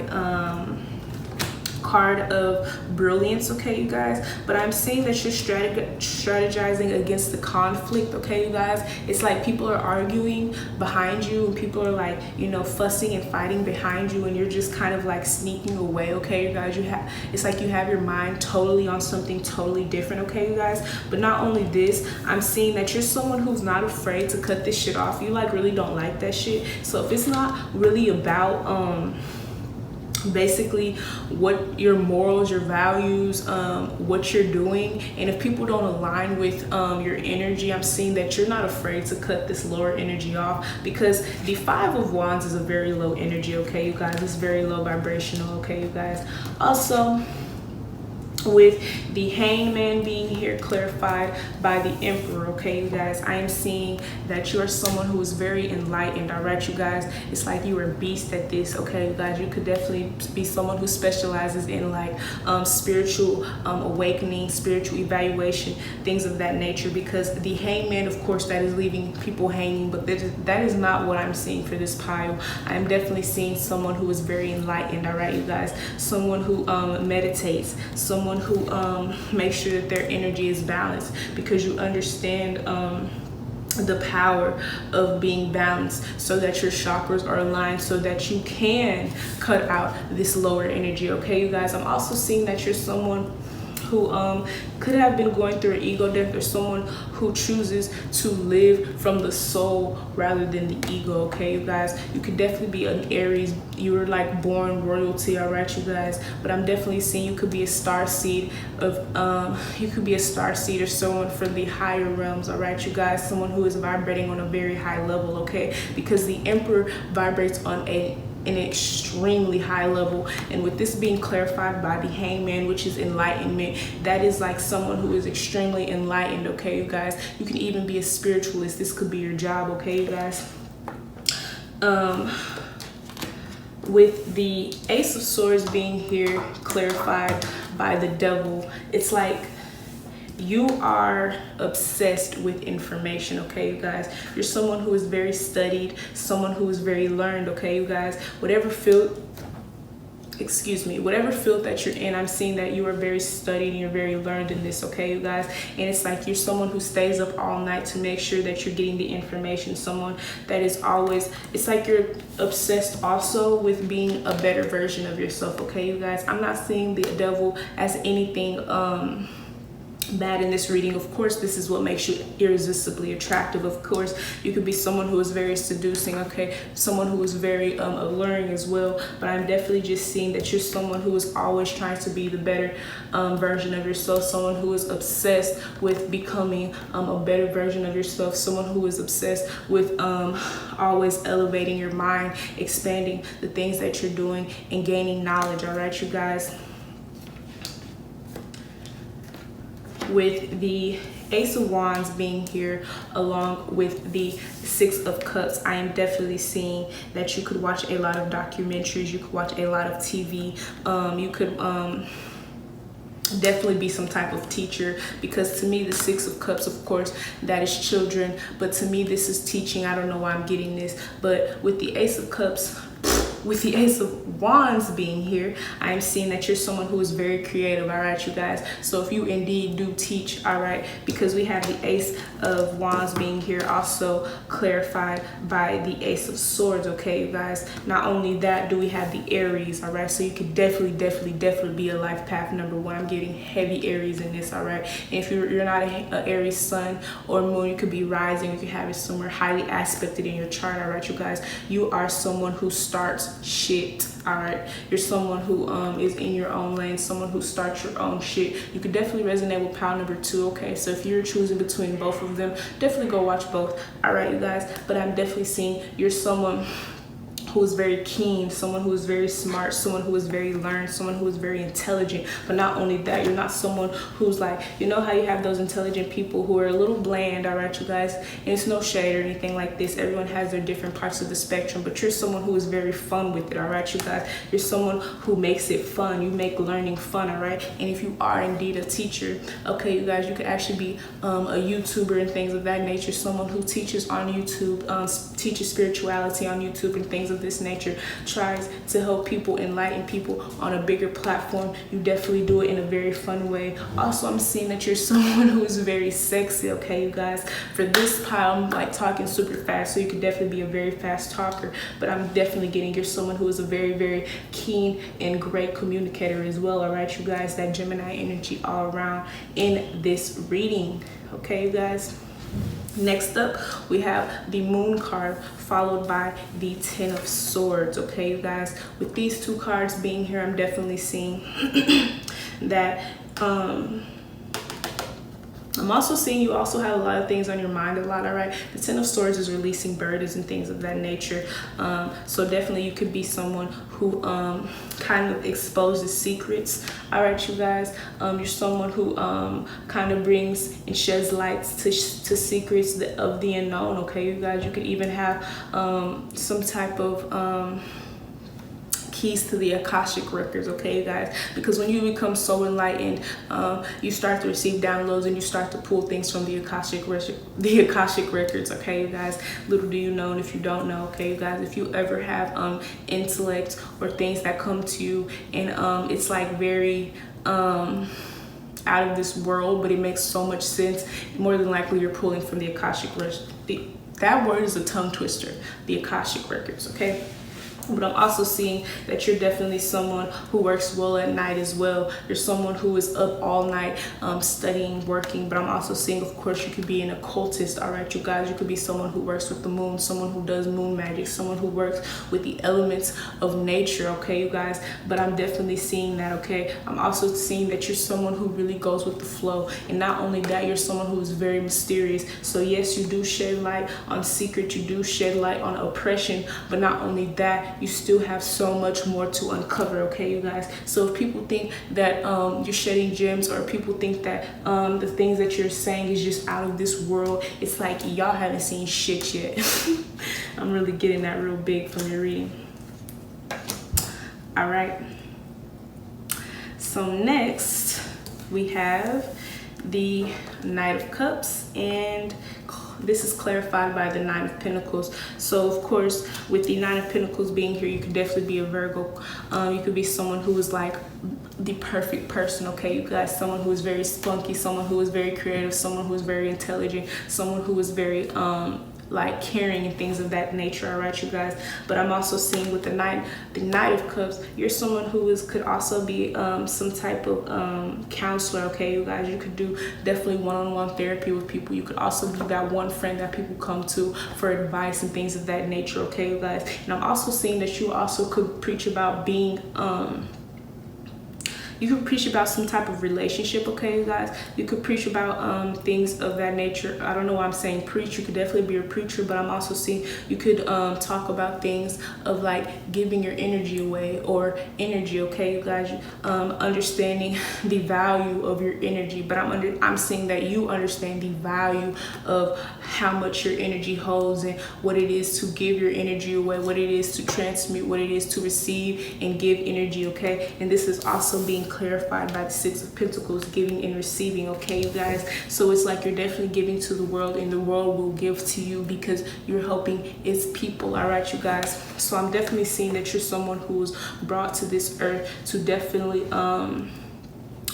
card of brilliance. Okay, you guys, but I'm seeing that you're strategizing against the conflict. Okay, you guys, it's like people are arguing behind you, and people are like, you know, fussing and fighting behind you, and you're just kind of like sneaking away. Okay, you guys, it's like you have your mind totally on something totally different. Okay, you guys, but not only this, I'm seeing that you're someone who's not afraid to cut this shit off. You like really don't like that shit. So if it's not really about basically what your morals, your values, what you're doing, and if people don't align with your energy, I'm seeing that you're not afraid to cut this lower energy off, because the Five of Wands is a very low energy. Okay, you guys, it's very low vibrational. Okay, you guys, also with the Hangman being here clarified by the Emperor. Okay, you guys, I am seeing that you are someone who is very enlightened. All right, you guys, it's like you are a beast at this. Okay, you guys, you could definitely be someone who specializes in like spiritual awakening, spiritual evaluation, things of that nature, because the Hangman, of course, that is leaving people hanging, but that is not what I'm seeing for this pile. I'm definitely seeing someone who is very enlightened. All right, you guys, someone who meditates, someone who makes sure that their energy is balanced, because you understand the power of being balanced, so that your chakras are aligned, so that you can cut out this lower energy. Okay, you guys, I'm also seeing that you're someone who could have been going through an ego death, or someone who chooses to live from the soul rather than the ego. Okay, you guys, you could definitely be an Aries. You were like born royalty. All right, you guys, but I'm definitely seeing you could be a star seed of you could be a star seed or someone for the higher realms. All right, you guys, someone who is vibrating on a very high level. Okay, because the Emperor vibrates on a an extremely high level. And with this being clarified by the hangman, which is enlightenment, that is like someone who is extremely enlightened, okay, you guys. You can even be a spiritualist. This could be your job, okay, you guys. With the Ace of Swords being here clarified by the Devil, it's like you are obsessed with information, okay, you guys. You're someone who is very studied, someone who is very learned, okay, you guys. Whatever field that you're in, I'm seeing that you are very studied and you're very learned in this, okay, you guys. And it's like you're someone who stays up all night to make sure that you're getting the information, someone that is always, it's like you're obsessed also with being a better version of yourself, okay, you guys. I'm not seeing the Devil as anything bad in this reading. Of course, this is what makes you irresistibly attractive. Of course, you could be someone who is very seducing, okay, someone who is very alluring as well. But I'm definitely just seeing that you're someone who is always trying to be the better version of yourself, someone who is obsessed with becoming a better version of yourself, someone who is obsessed with always elevating your mind, expanding the things that you're doing, and gaining knowledge. All right, you guys. With the Ace of Wands being here along with the Six of Cups, I am definitely seeing that you could watch a lot of documentaries, you could watch a lot of TV, you could definitely be some type of teacher, because to me the Six of Cups, of course, that is children, but to me this is teaching. I don't know why I'm getting this, but with the Ace of Cups, with the Ace of Wands being here, I am seeing that you're someone who is very creative, all right, you guys. So if you indeed do teach, all right, because we have the Ace of Wands being here also clarified by the Ace of Swords, okay, you guys. Not only that, do we have the Aries, all right, so you could definitely be a life path number one. I'm getting heavy Aries in this, all right. And if you're not an Aries sun or moon, you could be rising if you have it somewhere highly aspected in your chart, all right, you guys. You are someone who starts shit, all right. You're someone who is in your own lane, someone who starts your own shit. You could definitely resonate with pile number two, okay. So if you're choosing between both of them, definitely go watch both, all right, you guys. But I'm definitely seeing you're someone who is very keen, someone who is very smart, someone who is very learned, someone who is very intelligent. But not only that, you're not someone who's like, you know how you have those intelligent people who are a little bland, all right, you guys. And it's no shade or anything like this. Everyone has their different parts of the spectrum, but you're someone who is very fun with it, all right, you guys. You're someone who makes it fun. You make learning fun, all right. And if you are indeed a teacher, okay, you guys, you could actually be a YouTuber and things of that nature, someone who teaches on YouTube, teaches spirituality on YouTube and things of this nature, tries to help people, enlighten people on a bigger platform. You definitely do it in a very fun way. Also, I'm seeing that you're someone who is very sexy, okay, you guys. For this pile, I'm like talking super fast, so you could definitely be a very fast talker, but I'm definitely getting you're someone who is a very keen and great communicator as well, all right, you guys. That Gemini energy all around in this reading, okay, you guys. Next up, we have the Moon card followed by the Ten of Swords, okay, you guys. With these two cards being here, I'm definitely seeing that I'm also seeing you also have a lot of things on your mind a lot, all right. The Ten of Swords is releasing burdens and things of that nature. So definitely you could be someone who kind of exposes secrets, all right, you guys. You're someone who kind of brings and sheds lights to secrets of the unknown, okay, you guys. You could even have some type of keys to the Akashic records, okay, you guys, because when you become so enlightened, you start to receive downloads and you start to pull things from the Akashic records, okay, you guys. Little do you know, and if you don't know, okay, you guys, if you ever have intellect or things that come to you and it's like very out of this world, but it makes so much sense, more than likely you're pulling from the Akashic records. That word is a tongue twister, the Akashic records, okay. But I'm also seeing that you're definitely someone who works well at night as well. You're someone who is up all night studying, working. But I'm also seeing, of course, you could be an occultist, all right, you guys. You could be someone who works with the moon, someone who does moon magic, someone who works with the elements of nature, okay, you guys. But I'm definitely seeing that, okay. I'm also seeing that you're someone who really goes with the flow. And not only that, you're someone who is very mysterious. So yes, you do shed light on secret. You do shed light on oppression. But not only that, you still have so much more to uncover, okay, you guys? So if people think that you're shedding gems, or people think that the things that you're saying is just out of this world, it's like y'all haven't seen shit yet. I'm really getting that real big from your reading. All right. So next we have the Knight of Cups, and this is clarified by the Nine of Pentacles. So of course, with the Nine of Pentacles being here, you could definitely be a Virgo. You could be someone who is like the perfect person, okay, you guys? Someone who is very spunky, someone who is very creative, someone who is very intelligent, someone who is very like caring and things of that nature, all right, you guys? But I'm also seeing with the Knight of Cups, you're someone who could also be some type of counselor, okay, you guys? You could do definitely one-on-one therapy with people. You could also be that one friend that people come to for advice and things of that nature, okay, you guys? And I'm also seeing that you also could preach about being you could preach about some type of relationship, okay, you guys? You could preach about things of that nature. I don't know why I'm saying preach. You could definitely be a preacher, but I'm also seeing you could talk about things of like giving your energy away, or energy, okay, you guys? Understanding the value of your energy, but I'm seeing that you understand the value of how much your energy holds, and what it is to give your energy away, what it is to transmute, what it is to receive and give energy, okay? And this is also being clarified by the Six of Pentacles, giving and receiving, okay, you guys? So it's like you're definitely giving to the world, and the world will give to you because you're helping its people, all right, you guys? So I'm definitely seeing that you're someone who was brought to this earth to definitely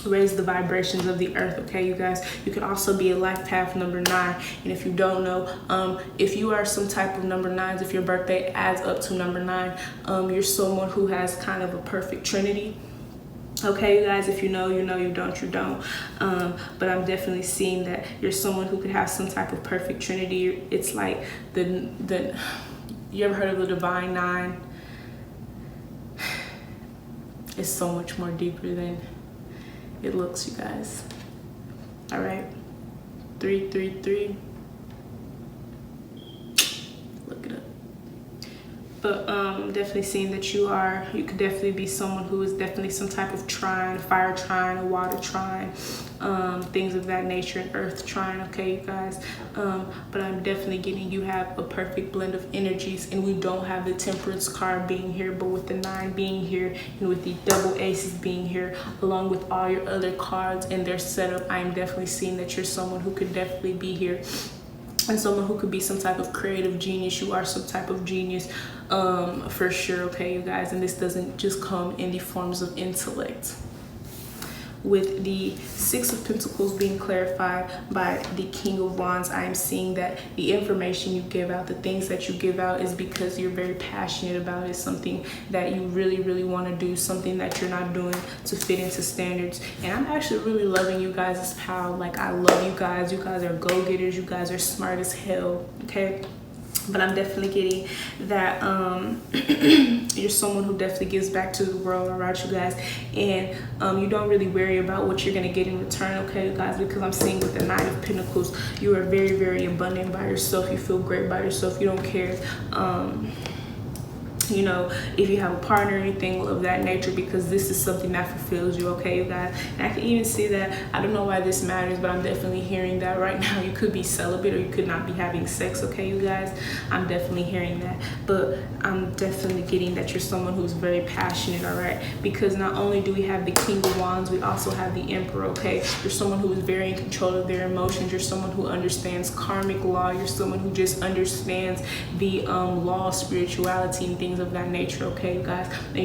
raise the vibrations of the earth, okay, you guys? You could also be a life path number 9, and if you don't know, if you are some type of number 9s, if your birthday adds up to number 9, you're someone who has kind of a perfect trinity. Okay, you guys, if you know, you know, you don't, you don't. But I'm definitely seeing that you're someone who could have some type of perfect trinity. It's like the you ever heard of the divine 9? It's so much more deeper than it looks, you guys. All right, 333. Look it up. But I'm definitely seeing that you could definitely be someone who is definitely some type of trine, fire trine, a water trine, things of that nature, an earth trine, okay, you guys? But I'm definitely getting you have a perfect blend of energies, and we don't have the Temperance card being here, but with the 9 being here, and with the double aces being here, along with all your other cards and their setup, I'm definitely seeing that you're someone who could definitely be here, and someone who could be some type of creative genius. You are some type of genius, for sure, okay, you guys? And this doesn't just come in the forms of intellect. With the Six of Pentacles being clarified by the King of Wands, I am seeing that the information you give out, the things that you give out, is because you're very passionate about it, something that you really, really want to do, something that you're not doing to fit into standards. And I'm actually really loving you guys' power. Like, I love you guys. You guys are go-getters. You guys are smart as hell, okay? But I'm definitely getting that you're someone who definitely gives back to the world, all right, you guys? And you don't really worry about what you're going to get in return, okay, you guys? Because I'm seeing with the Knight of Pentacles, you are very, very abundant by yourself. You feel great by yourself. You don't care you know, if you have a partner or anything of that nature, because this is something that fulfills you, okay, you guys? And I can even see that, I don't know why this matters, but I'm definitely hearing that right now you could be celibate, or you could not be having sex, okay, you guys? I'm definitely hearing that. But I'm definitely getting that you're someone who's very passionate, all right? Because not only do we have the King of Wands, we also have the Emperor, okay? You're someone who is very in control of their emotions. You're someone who understands karmic law. You're someone who just understands the law of spirituality and things of that nature, okay, you guys? And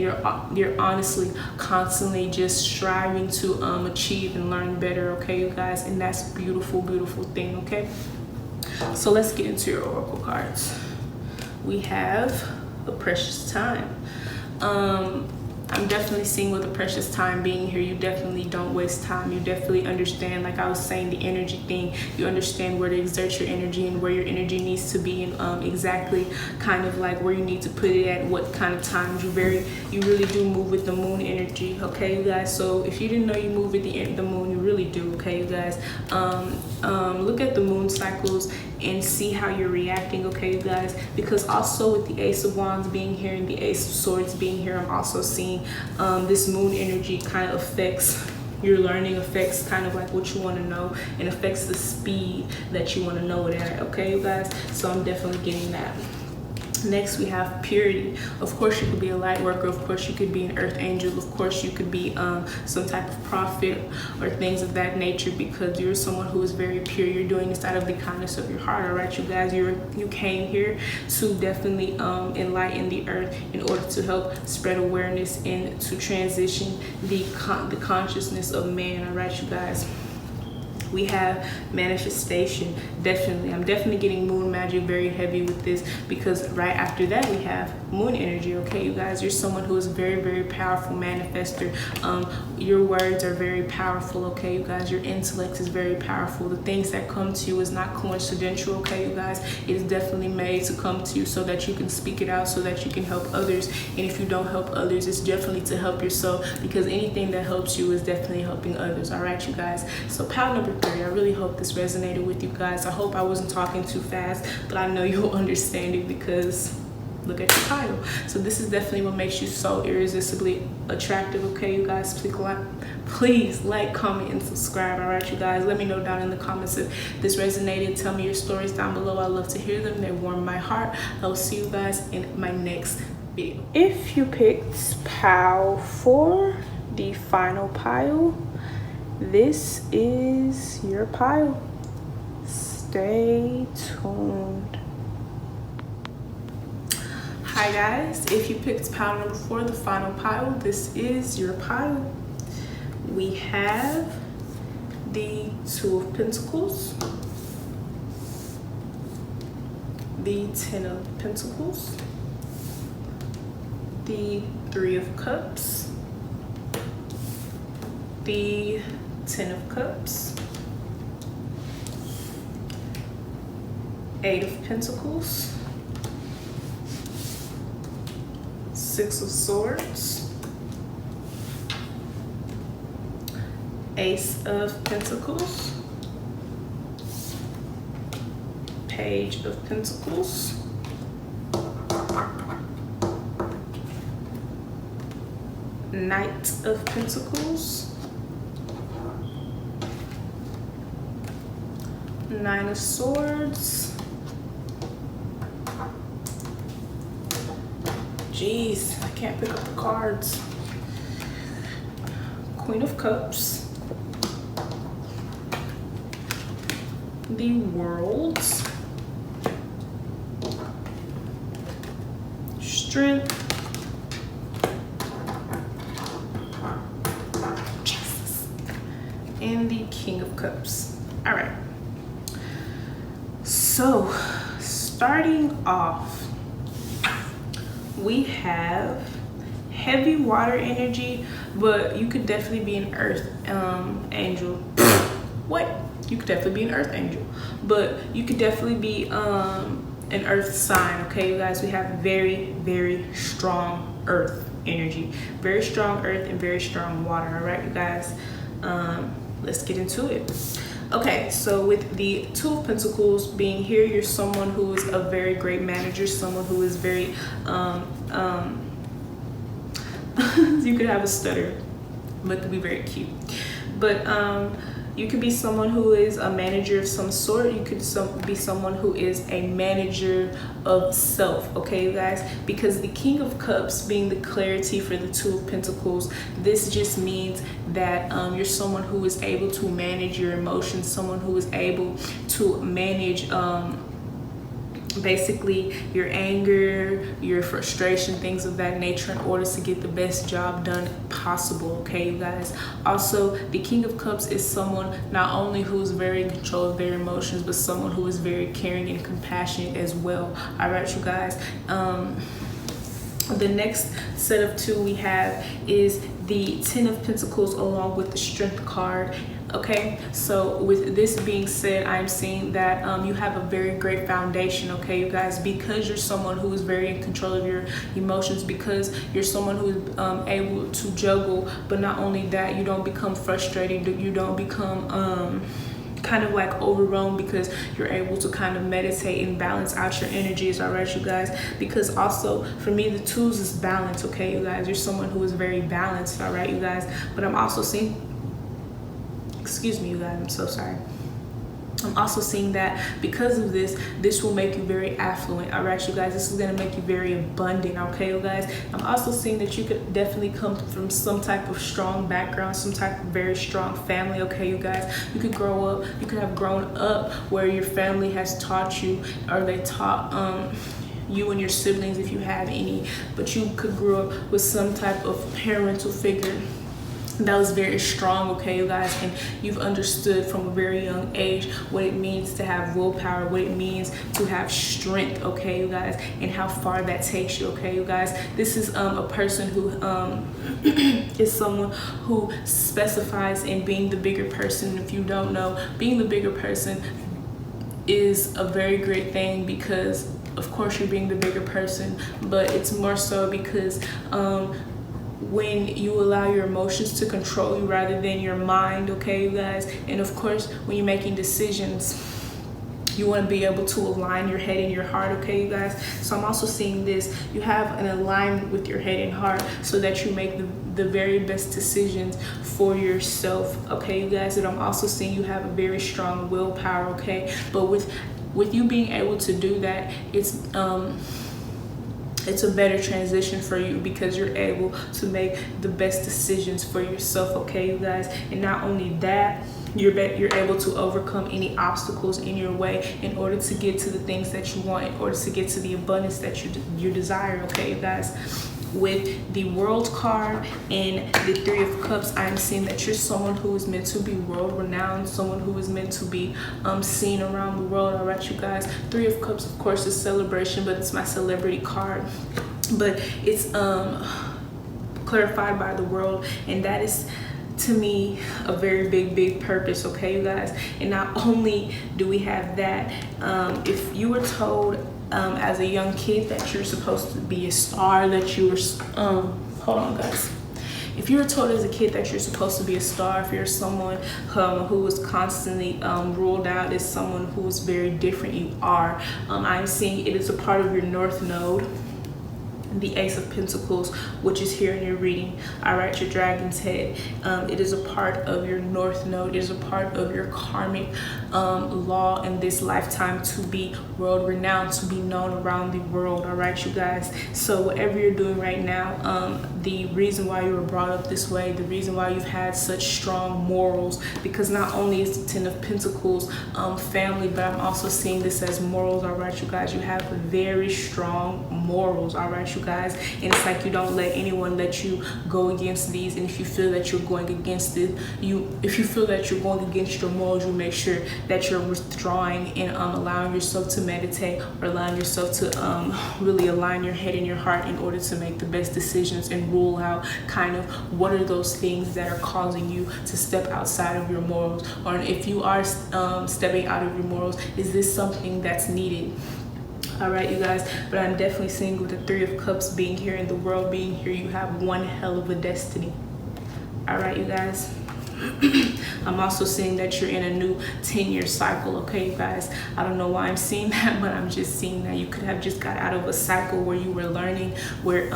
you're honestly constantly just striving to achieve and learn better, okay, you guys? And that's a beautiful, beautiful thing, okay? So let's get into your oracle cards. We have the precious time. I'm definitely seeing with the precious time being here, you definitely don't waste time. You definitely understand, like I was saying, the energy thing. You understand where to exert your energy and where your energy needs to be, and exactly kind of like where you need to put it at what kind of times. You really do move with the moon energy, okay, you guys? So if you didn't know you move with the moon, you really do, okay, you guys? Look at the moon cycles and see how you're reacting, okay, you guys? Because also with the Ace of Wands being here and the Ace of Swords being here, I'm also seeing this moon energy kind of affects your learning, affects kind of like what you want to know, and affects the speed that you want to know it at, okay, you guys? So I'm definitely getting that. Next, we have purity. Of course, you could be a light worker. Of course, you could be an earth angel. Of course, you could be some type of prophet or things of that nature, because you're someone who is very pure. You're doing this out of the kindness of your heart, all right, you guys? You came here to definitely enlighten the earth in order to help spread awareness and to transition the consciousness of man, all right, you guys? We have manifestation. Definitely, I'm definitely getting moon magic very heavy with this, because right after that we have moon energy, okay, you guys? You're someone who is very, very powerful manifester. Your words are very powerful, okay, you guys? Your intellect is very powerful. The things that come to you is not coincidental, okay, you guys? It is definitely made to come to you so that you can speak it out, so that you can help others. And if you don't help others, it's definitely to help yourself, because anything that helps you is definitely helping others, all right, you guys? So pile number 3, I really hope this resonated with you guys. I hope I wasn't talking too fast, but I know you'll understand it, because look at your title. So this is definitely what makes you so irresistibly attractive, okay, you guys? Please like, comment, and subscribe, all right, you guys? Let me know down in the comments if this resonated. Tell me your stories down below. I love to hear them. They warm my heart. I will see you guys in my next video. If you picked pile 4, the final pile, this is your pile. Stay tuned. Hi guys, if you picked pile number 4, the final pile, this is your pile. We have the 2 of Pentacles, the 10 of Pentacles, the 3 of Cups, the 10 of Cups, 8 of Pentacles, 6 of Swords, Ace of Pentacles, Page of Pentacles, Knight of Pentacles, 9 of Swords. Jeez, I can't pick up the cards. Queen of Cups, the World, Strength, Jesus, and the King of Cups. All right. So, starting off, we have heavy water energy, but you could definitely be an earth angel. What? You could definitely be an earth angel, but you could definitely be an earth sign, okay, you guys? We have very, very strong earth energy, very strong earth and very strong water, all right, you guys? Let's get into it. Okay, so with the 2 of Pentacles being here, you're someone who is a very great manager, someone who is very, you could have a stutter, but could be very cute. But you could be someone who is a manager of some sort. You could be someone who is a manager of self, okay, you guys? Because the King of Cups being the clarity for the 2 of Pentacles, this just means that you're someone who is able to manage your emotions, someone who is able to manage basically your anger, your frustration, things of that nature, in order to get the best job done possible, okay, you guys? Also, the King of Cups is someone not only who's very in control of their emotions, but someone who is very caring and compassionate as well, all right, you guys? The next set of 2 we have is the 10 of Pentacles along with the Strength card. Okay, so with this being said, I'm seeing that you have a very great foundation, okay, you guys? Because you're someone who is very in control of your emotions, because you're someone who is able to juggle, but not only that, you don't become frustrated, you don't become kind of like overwhelmed, because you're able to kind of meditate and balance out your energies, all right, you guys. Because also for me, the tools is balance, okay, you guys. You're someone who is very balanced, all right, you guys. But I'm also seeing, excuse me, you guys, I'm so sorry. I'm also seeing that because of this will make you very affluent, all right, you guys. This is going to make you very abundant, okay, you guys. I'm also seeing that you could definitely come from some type of strong background, some type of very strong family, okay, you guys. You could grow up, you could have grown up where your family has taught you, or they taught you and your siblings, if you have any, but you could grow up with some type of parental figure that was very strong, okay, you guys. And you've understood from a very young age what it means to have willpower, what it means to have strength, okay, you guys, and how far that takes you, okay, you guys. This is a person who is someone who specifies in being the bigger person. If you don't know, being the bigger person is a very great thing, because of course you're being the bigger person, but it's more so because when you allow your emotions to control you rather than your mind, okay, you guys. And of course, when you're making decisions, you want to be able to align your head and your heart, okay, you guys. So I'm also seeing this, you have an alignment with your head and heart so that you make the very best decisions for yourself, okay, you guys. And I'm also seeing you have a very strong willpower, okay. But with you being able to do that, it's a better transition for you, because you're able to make the best decisions for yourself, okay, you guys. And not only that, you're able to overcome any obstacles in your way in order to get to the things that you want, in order to get to the abundance that you desire, okay, you guys. With the World card and the Three of Cups, I'm seeing that you're someone who is meant to be world renowned, someone who is meant to be seen around the world, all right, you guys. Three of Cups, of course, is celebration, but it's my celebrity card. But it's clarified by the world, and that is, to me, a very big purpose, okay, you guys. And not only do we have that, if you were told as a young kid that you're supposed to be a star, that you were hold on, guys. If you were told as a kid that you're supposed to be a star, if you're someone who was constantly ruled out as someone who is very different, you are. I'm seeing it is a part of your North Node, the Ace of Pentacles, which is here in your reading, all right, your dragon's head. It is a part of your North Node. It is a part of your karmic law in this lifetime to be world renowned, to be known around the world, all right, you guys. So whatever you're doing right now, the reason why you were brought up this way, the reason why you've had such strong morals, because not only is the Ten of Pentacles family, but I'm also seeing this as morals, all right, you guys. You have very strong morals, all right, you guys. And it's like you don't let anyone let you go against these. And if you feel that you're going against it, if you feel that you're going against your morals, you make sure that you're withdrawing and allowing yourself to meditate, or allowing yourself to really align your head and your heart in order to make the best decisions and rule out kind of what are those things that are causing you to step outside of your morals. Or if you are stepping out of your morals, is this something that's needed? All right, you guys. But I'm definitely seeing with the Three of Cups being here and the World being here, you have one hell of a destiny. All right, you guys. I'm also seeing that you're in a new 10-year cycle, okay, you guys. I don't know why I'm seeing that, but I'm just seeing that you could have just got out of a cycle where you were learning, where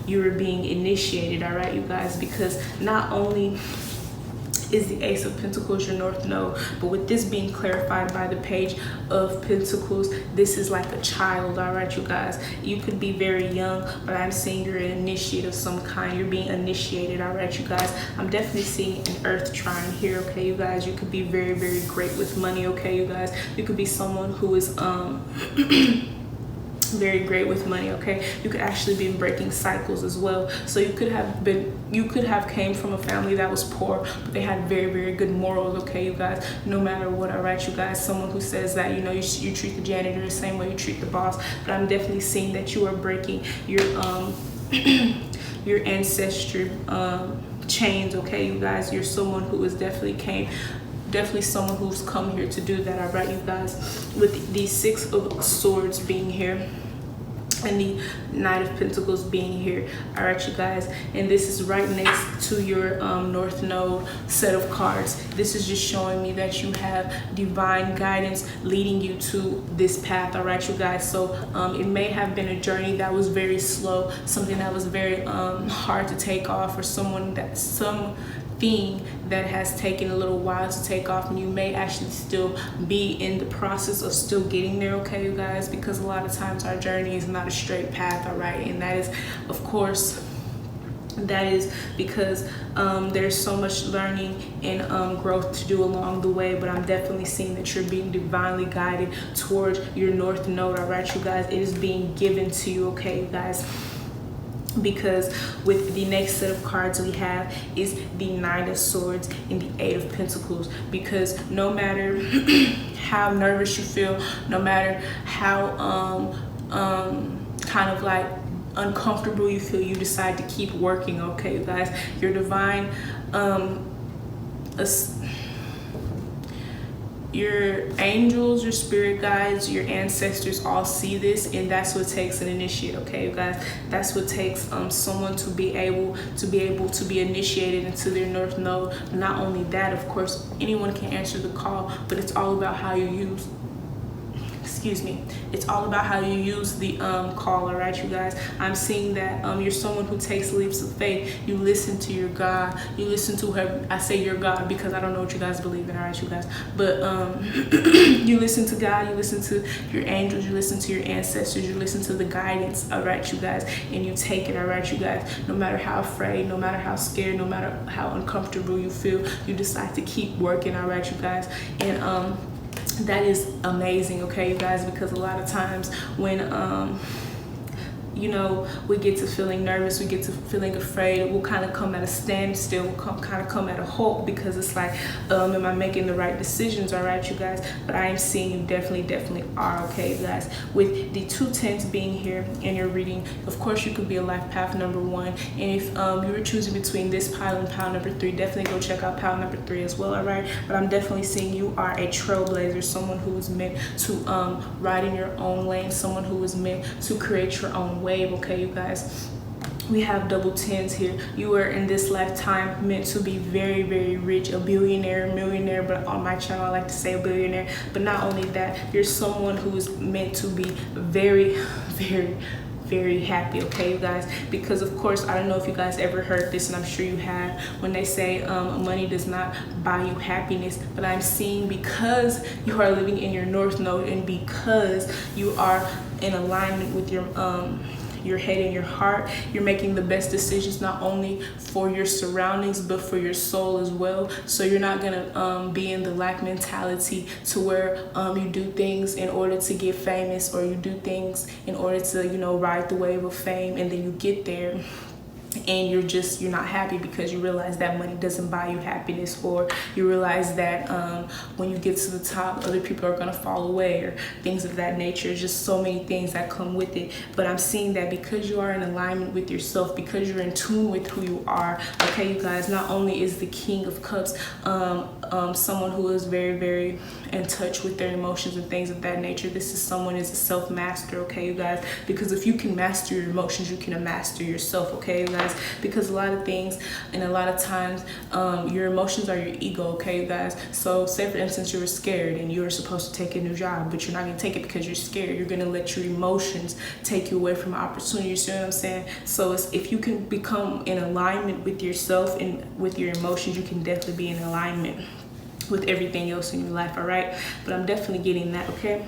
you were being initiated, all right, you guys. Because not only is the Ace of Pentacles your North Node, but with this being clarified by the Page of Pentacles, this is like a child, all right, you guys. You could be very young, but I'm seeing you're an initiate of some kind. You're being initiated, all right, you guys. I'm definitely seeing an Earth trine here, okay, you guys. You could be very great with money, okay, you guys. You could be someone who is very great with money, okay. You could actually be breaking cycles as well. So you could have came from a family that was poor, but they had very good morals, okay, you guys. No matter what, all right, you guys. Someone who says that, you know, you treat the janitor the same way you treat the boss. But I'm definitely seeing that you are breaking your your ancestry chains, okay, you guys. You're someone who is definitely someone who's come here to do that, all right, you guys. With the Six of Swords being here, and the Knight of Pentacles being here. All right, you guys, and this is right next to your North Node set of cards. This is just showing me that you have divine guidance leading you to this path. All right, you guys, so it may have been a journey that was very slow, something that was very hard to take off, or something that has taken a little while to take off, and you may actually still be in the process of still getting there, okay, you guys, because a lot of times our journey is not a straight path. All right, and that is, of course, that is because there's so much learning and growth to do along the way. But I'm definitely seeing that you're being divinely guided towards your North Node. All right, you guys, it is being given to you, okay, you guys, because with the next set of cards we have is the Nine of Swords and the Eight of Pentacles. Because no matter how nervous you feel, no matter how kind of like uncomfortable you feel, you decide to keep working, okay, you guys. Your divine your angels, your spirit guides, your ancestors all see this, and that's what takes an initiate, okay, you guys. That's what takes someone to be able to be initiated into their North Node. Not only that, of course, anyone can answer the call, but it's all about how you use, it's all about how you use the call. All right, you guys, I'm seeing that you're someone who takes leaps of faith. You listen to your God, you listen to her. I say your God because I don't know what you guys believe in. All right, you guys, but you listen to God, you listen to your angels, you listen to your ancestors, you listen to the guidance. All right, you guys, and you take it. All right, you guys, no matter how afraid, no matter how scared, no matter how uncomfortable you feel, you decide to keep working. All right, you guys, and that is amazing, okay, you guys, because a lot of times when you know, we get to feeling nervous, we get to feeling afraid, we'll kind of come at a standstill, we'll kind of come at a halt, because it's like, am I making the right decisions? All right, you guys, but I am seeing you definitely are, okay, you guys. With the 210s being here in your reading, of course, you could be a life path number 1, and if you were choosing between this pile and pile number 3, definitely go check out pile number 3 as well. All right, but I'm definitely seeing you are a trailblazer, someone who is meant to ride in your own lane, someone who is meant to create your own wave, okay, you guys. We have double 10s here. You are in this lifetime meant to be very rich, a billionaire, millionaire, but on my channel I like to say a billionaire. But not only that, you're someone who is meant to be very happy, okay, you guys, because of course, I don't know if you guys ever heard this, and I'm sure you have, when they say money does not buy you happiness. But I'm seeing, because you are living in your North Node, and because you are in alignment with your head and your heart, you're making the best decisions, not only for your surroundings but for your soul as well. So you're not gonna be in the lack mentality to where you do things in order to get famous, or you do things in order to, you know, ride the wave of fame, and then you get there and you're not happy because you realize that money doesn't buy you happiness, or you realize that when you get to the top, other people are going to fall away, or things of that nature. It's just so many things that come with it. But I'm seeing that because you are in alignment with yourself, because you're in tune with who you are, okay, you guys, not only is the King of Cups someone who is very in touch with their emotions and things of that nature, this is someone is a self-master, okay, you guys, because if you can master your emotions, you can master yourself, okay, you guys. Because a lot of things and a lot of times your emotions are your ego, okay, you guys. So say for instance you were scared and you were supposed to take a new job, but you're not going to take it because you're scared. You're going to let your emotions take you away from opportunity. You see what I'm saying? So if you can become in alignment with yourself and with your emotions, you can definitely be in alignment with everything else in your life. All right, but I'm definitely getting that, okay.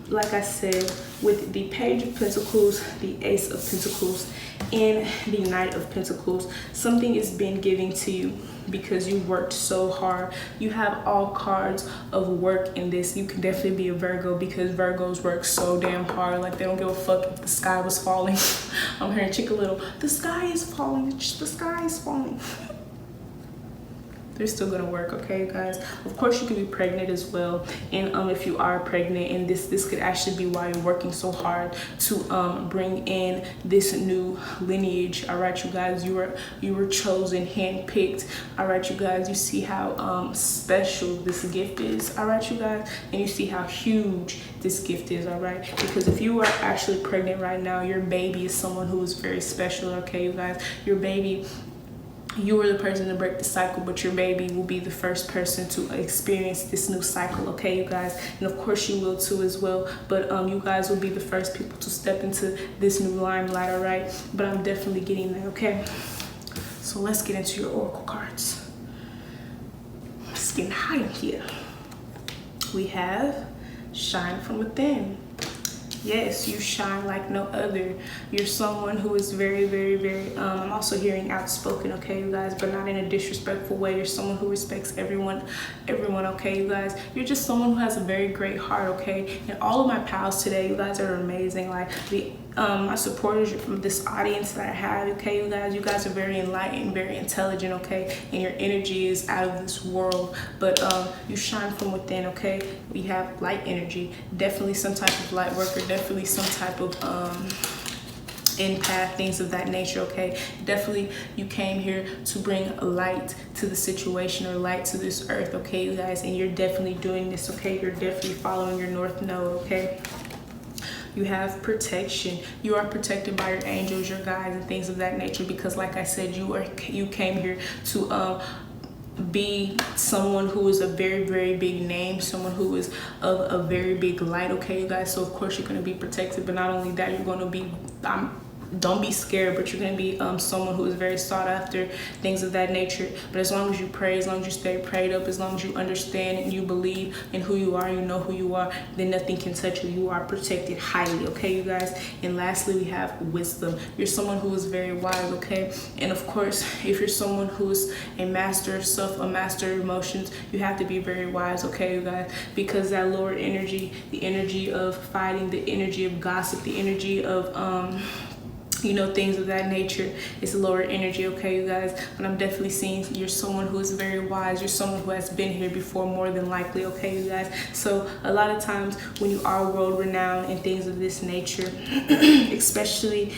Like I said, with the Page of Pentacles, the Ace of Pentacles, and the Knight of Pentacles, something is being given to you because you worked so hard. You have all cards of work in this. You can definitely be a Virgo, because Virgos work so damn hard. Like, they don't give a fuck if the sky was falling. I'm hearing Chick a little, the sky is falling, the sky is falling. they're still gonna work, okay, guys? Of course, you can be pregnant as well, and if you are pregnant, and this could actually be why you're working so hard to bring in this new lineage. All right, you guys, you were chosen, handpicked. All right, you guys, you see how special this gift is. All right, you guys, and you see how huge this gift is. All right, because if you are actually pregnant right now, your baby is someone who is very special. Okay, you guys, your baby, you were the person to break the cycle, but your baby will be the first person to experience this new cycle, okay, you guys? And of course you will too as well, but you guys will be the first people to step into this new limelight, all right? But I'm definitely getting there, okay? So let's get into your oracle cards. It's getting hot in here. We have shine from within. Yes, you shine like no other. You're someone who is very, very, very, I'm also hearing outspoken, okay, you guys, but not in a disrespectful way. You're someone who respects everyone, okay, you guys. You're just someone who has a very great heart, okay? And all of my pals today, you guys are amazing. Like, my supporters from this audience that I have, okay, you guys are very enlightened, very intelligent, okay, and your energy is out of this world, but you shine from within, okay? We have light energy, definitely some type of light worker, definitely some type of empath, things of that nature, okay? Definitely you came here to bring light to the situation, or light to this earth, okay, you guys, and you're definitely doing this, okay? You're definitely following your north node, okay? You have protection. You are protected by your angels, your guides, and things of that nature, because like I said, you came here to be someone who is a very, very big name, someone who is of a very big light, okay, you guys? So of course you're going to be protected, but not only that, you're going to be don't be scared, but you're going to be someone who is very sought after, things of that nature. But as long as you pray, as long as you stay prayed up, as long as you understand and you believe in who you are, you know who you are, then nothing can touch you. You are protected highly, okay, you guys? And lastly, we have wisdom. You're someone who is very wise, okay? And of course, if you're someone who is a master of self, a master of emotions, you have to be very wise, okay, you guys? Because that lower energy, the energy of fighting, the energy of gossip, the energy of you know, things of that nature, it's a lower energy, okay, you guys? But I'm definitely seeing you're someone who is very wise. You're someone who has been here before, more than likely, okay, you guys? So a lot of times when you are world renowned and things of this nature, especially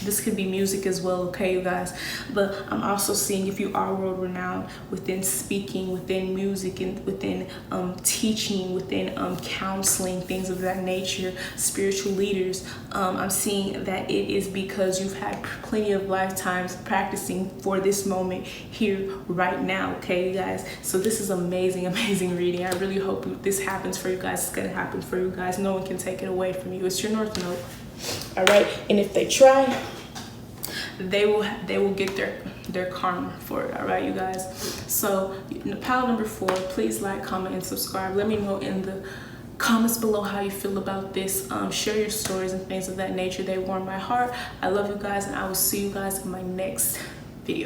this could be music as well, okay, you guys? But I'm also seeing if you are world renowned within speaking, within music, and within teaching, within counseling, things of that nature, spiritual leaders, I'm seeing that it is because you've had plenty of lifetimes practicing for this moment here right now, okay, you guys? So this is amazing, amazing reading. I really hope this happens for you guys. It's gonna happen for you guys. No one can take it away from you. It's your north node. All right, and if they try, they will get their karma for it. All right, you guys? So pile number 4, please like, comment, and subscribe. Let me know in the comments below how you feel about this. Share your stories and things of that nature. They warm my heart. I love you guys, and I will see you guys in my next video.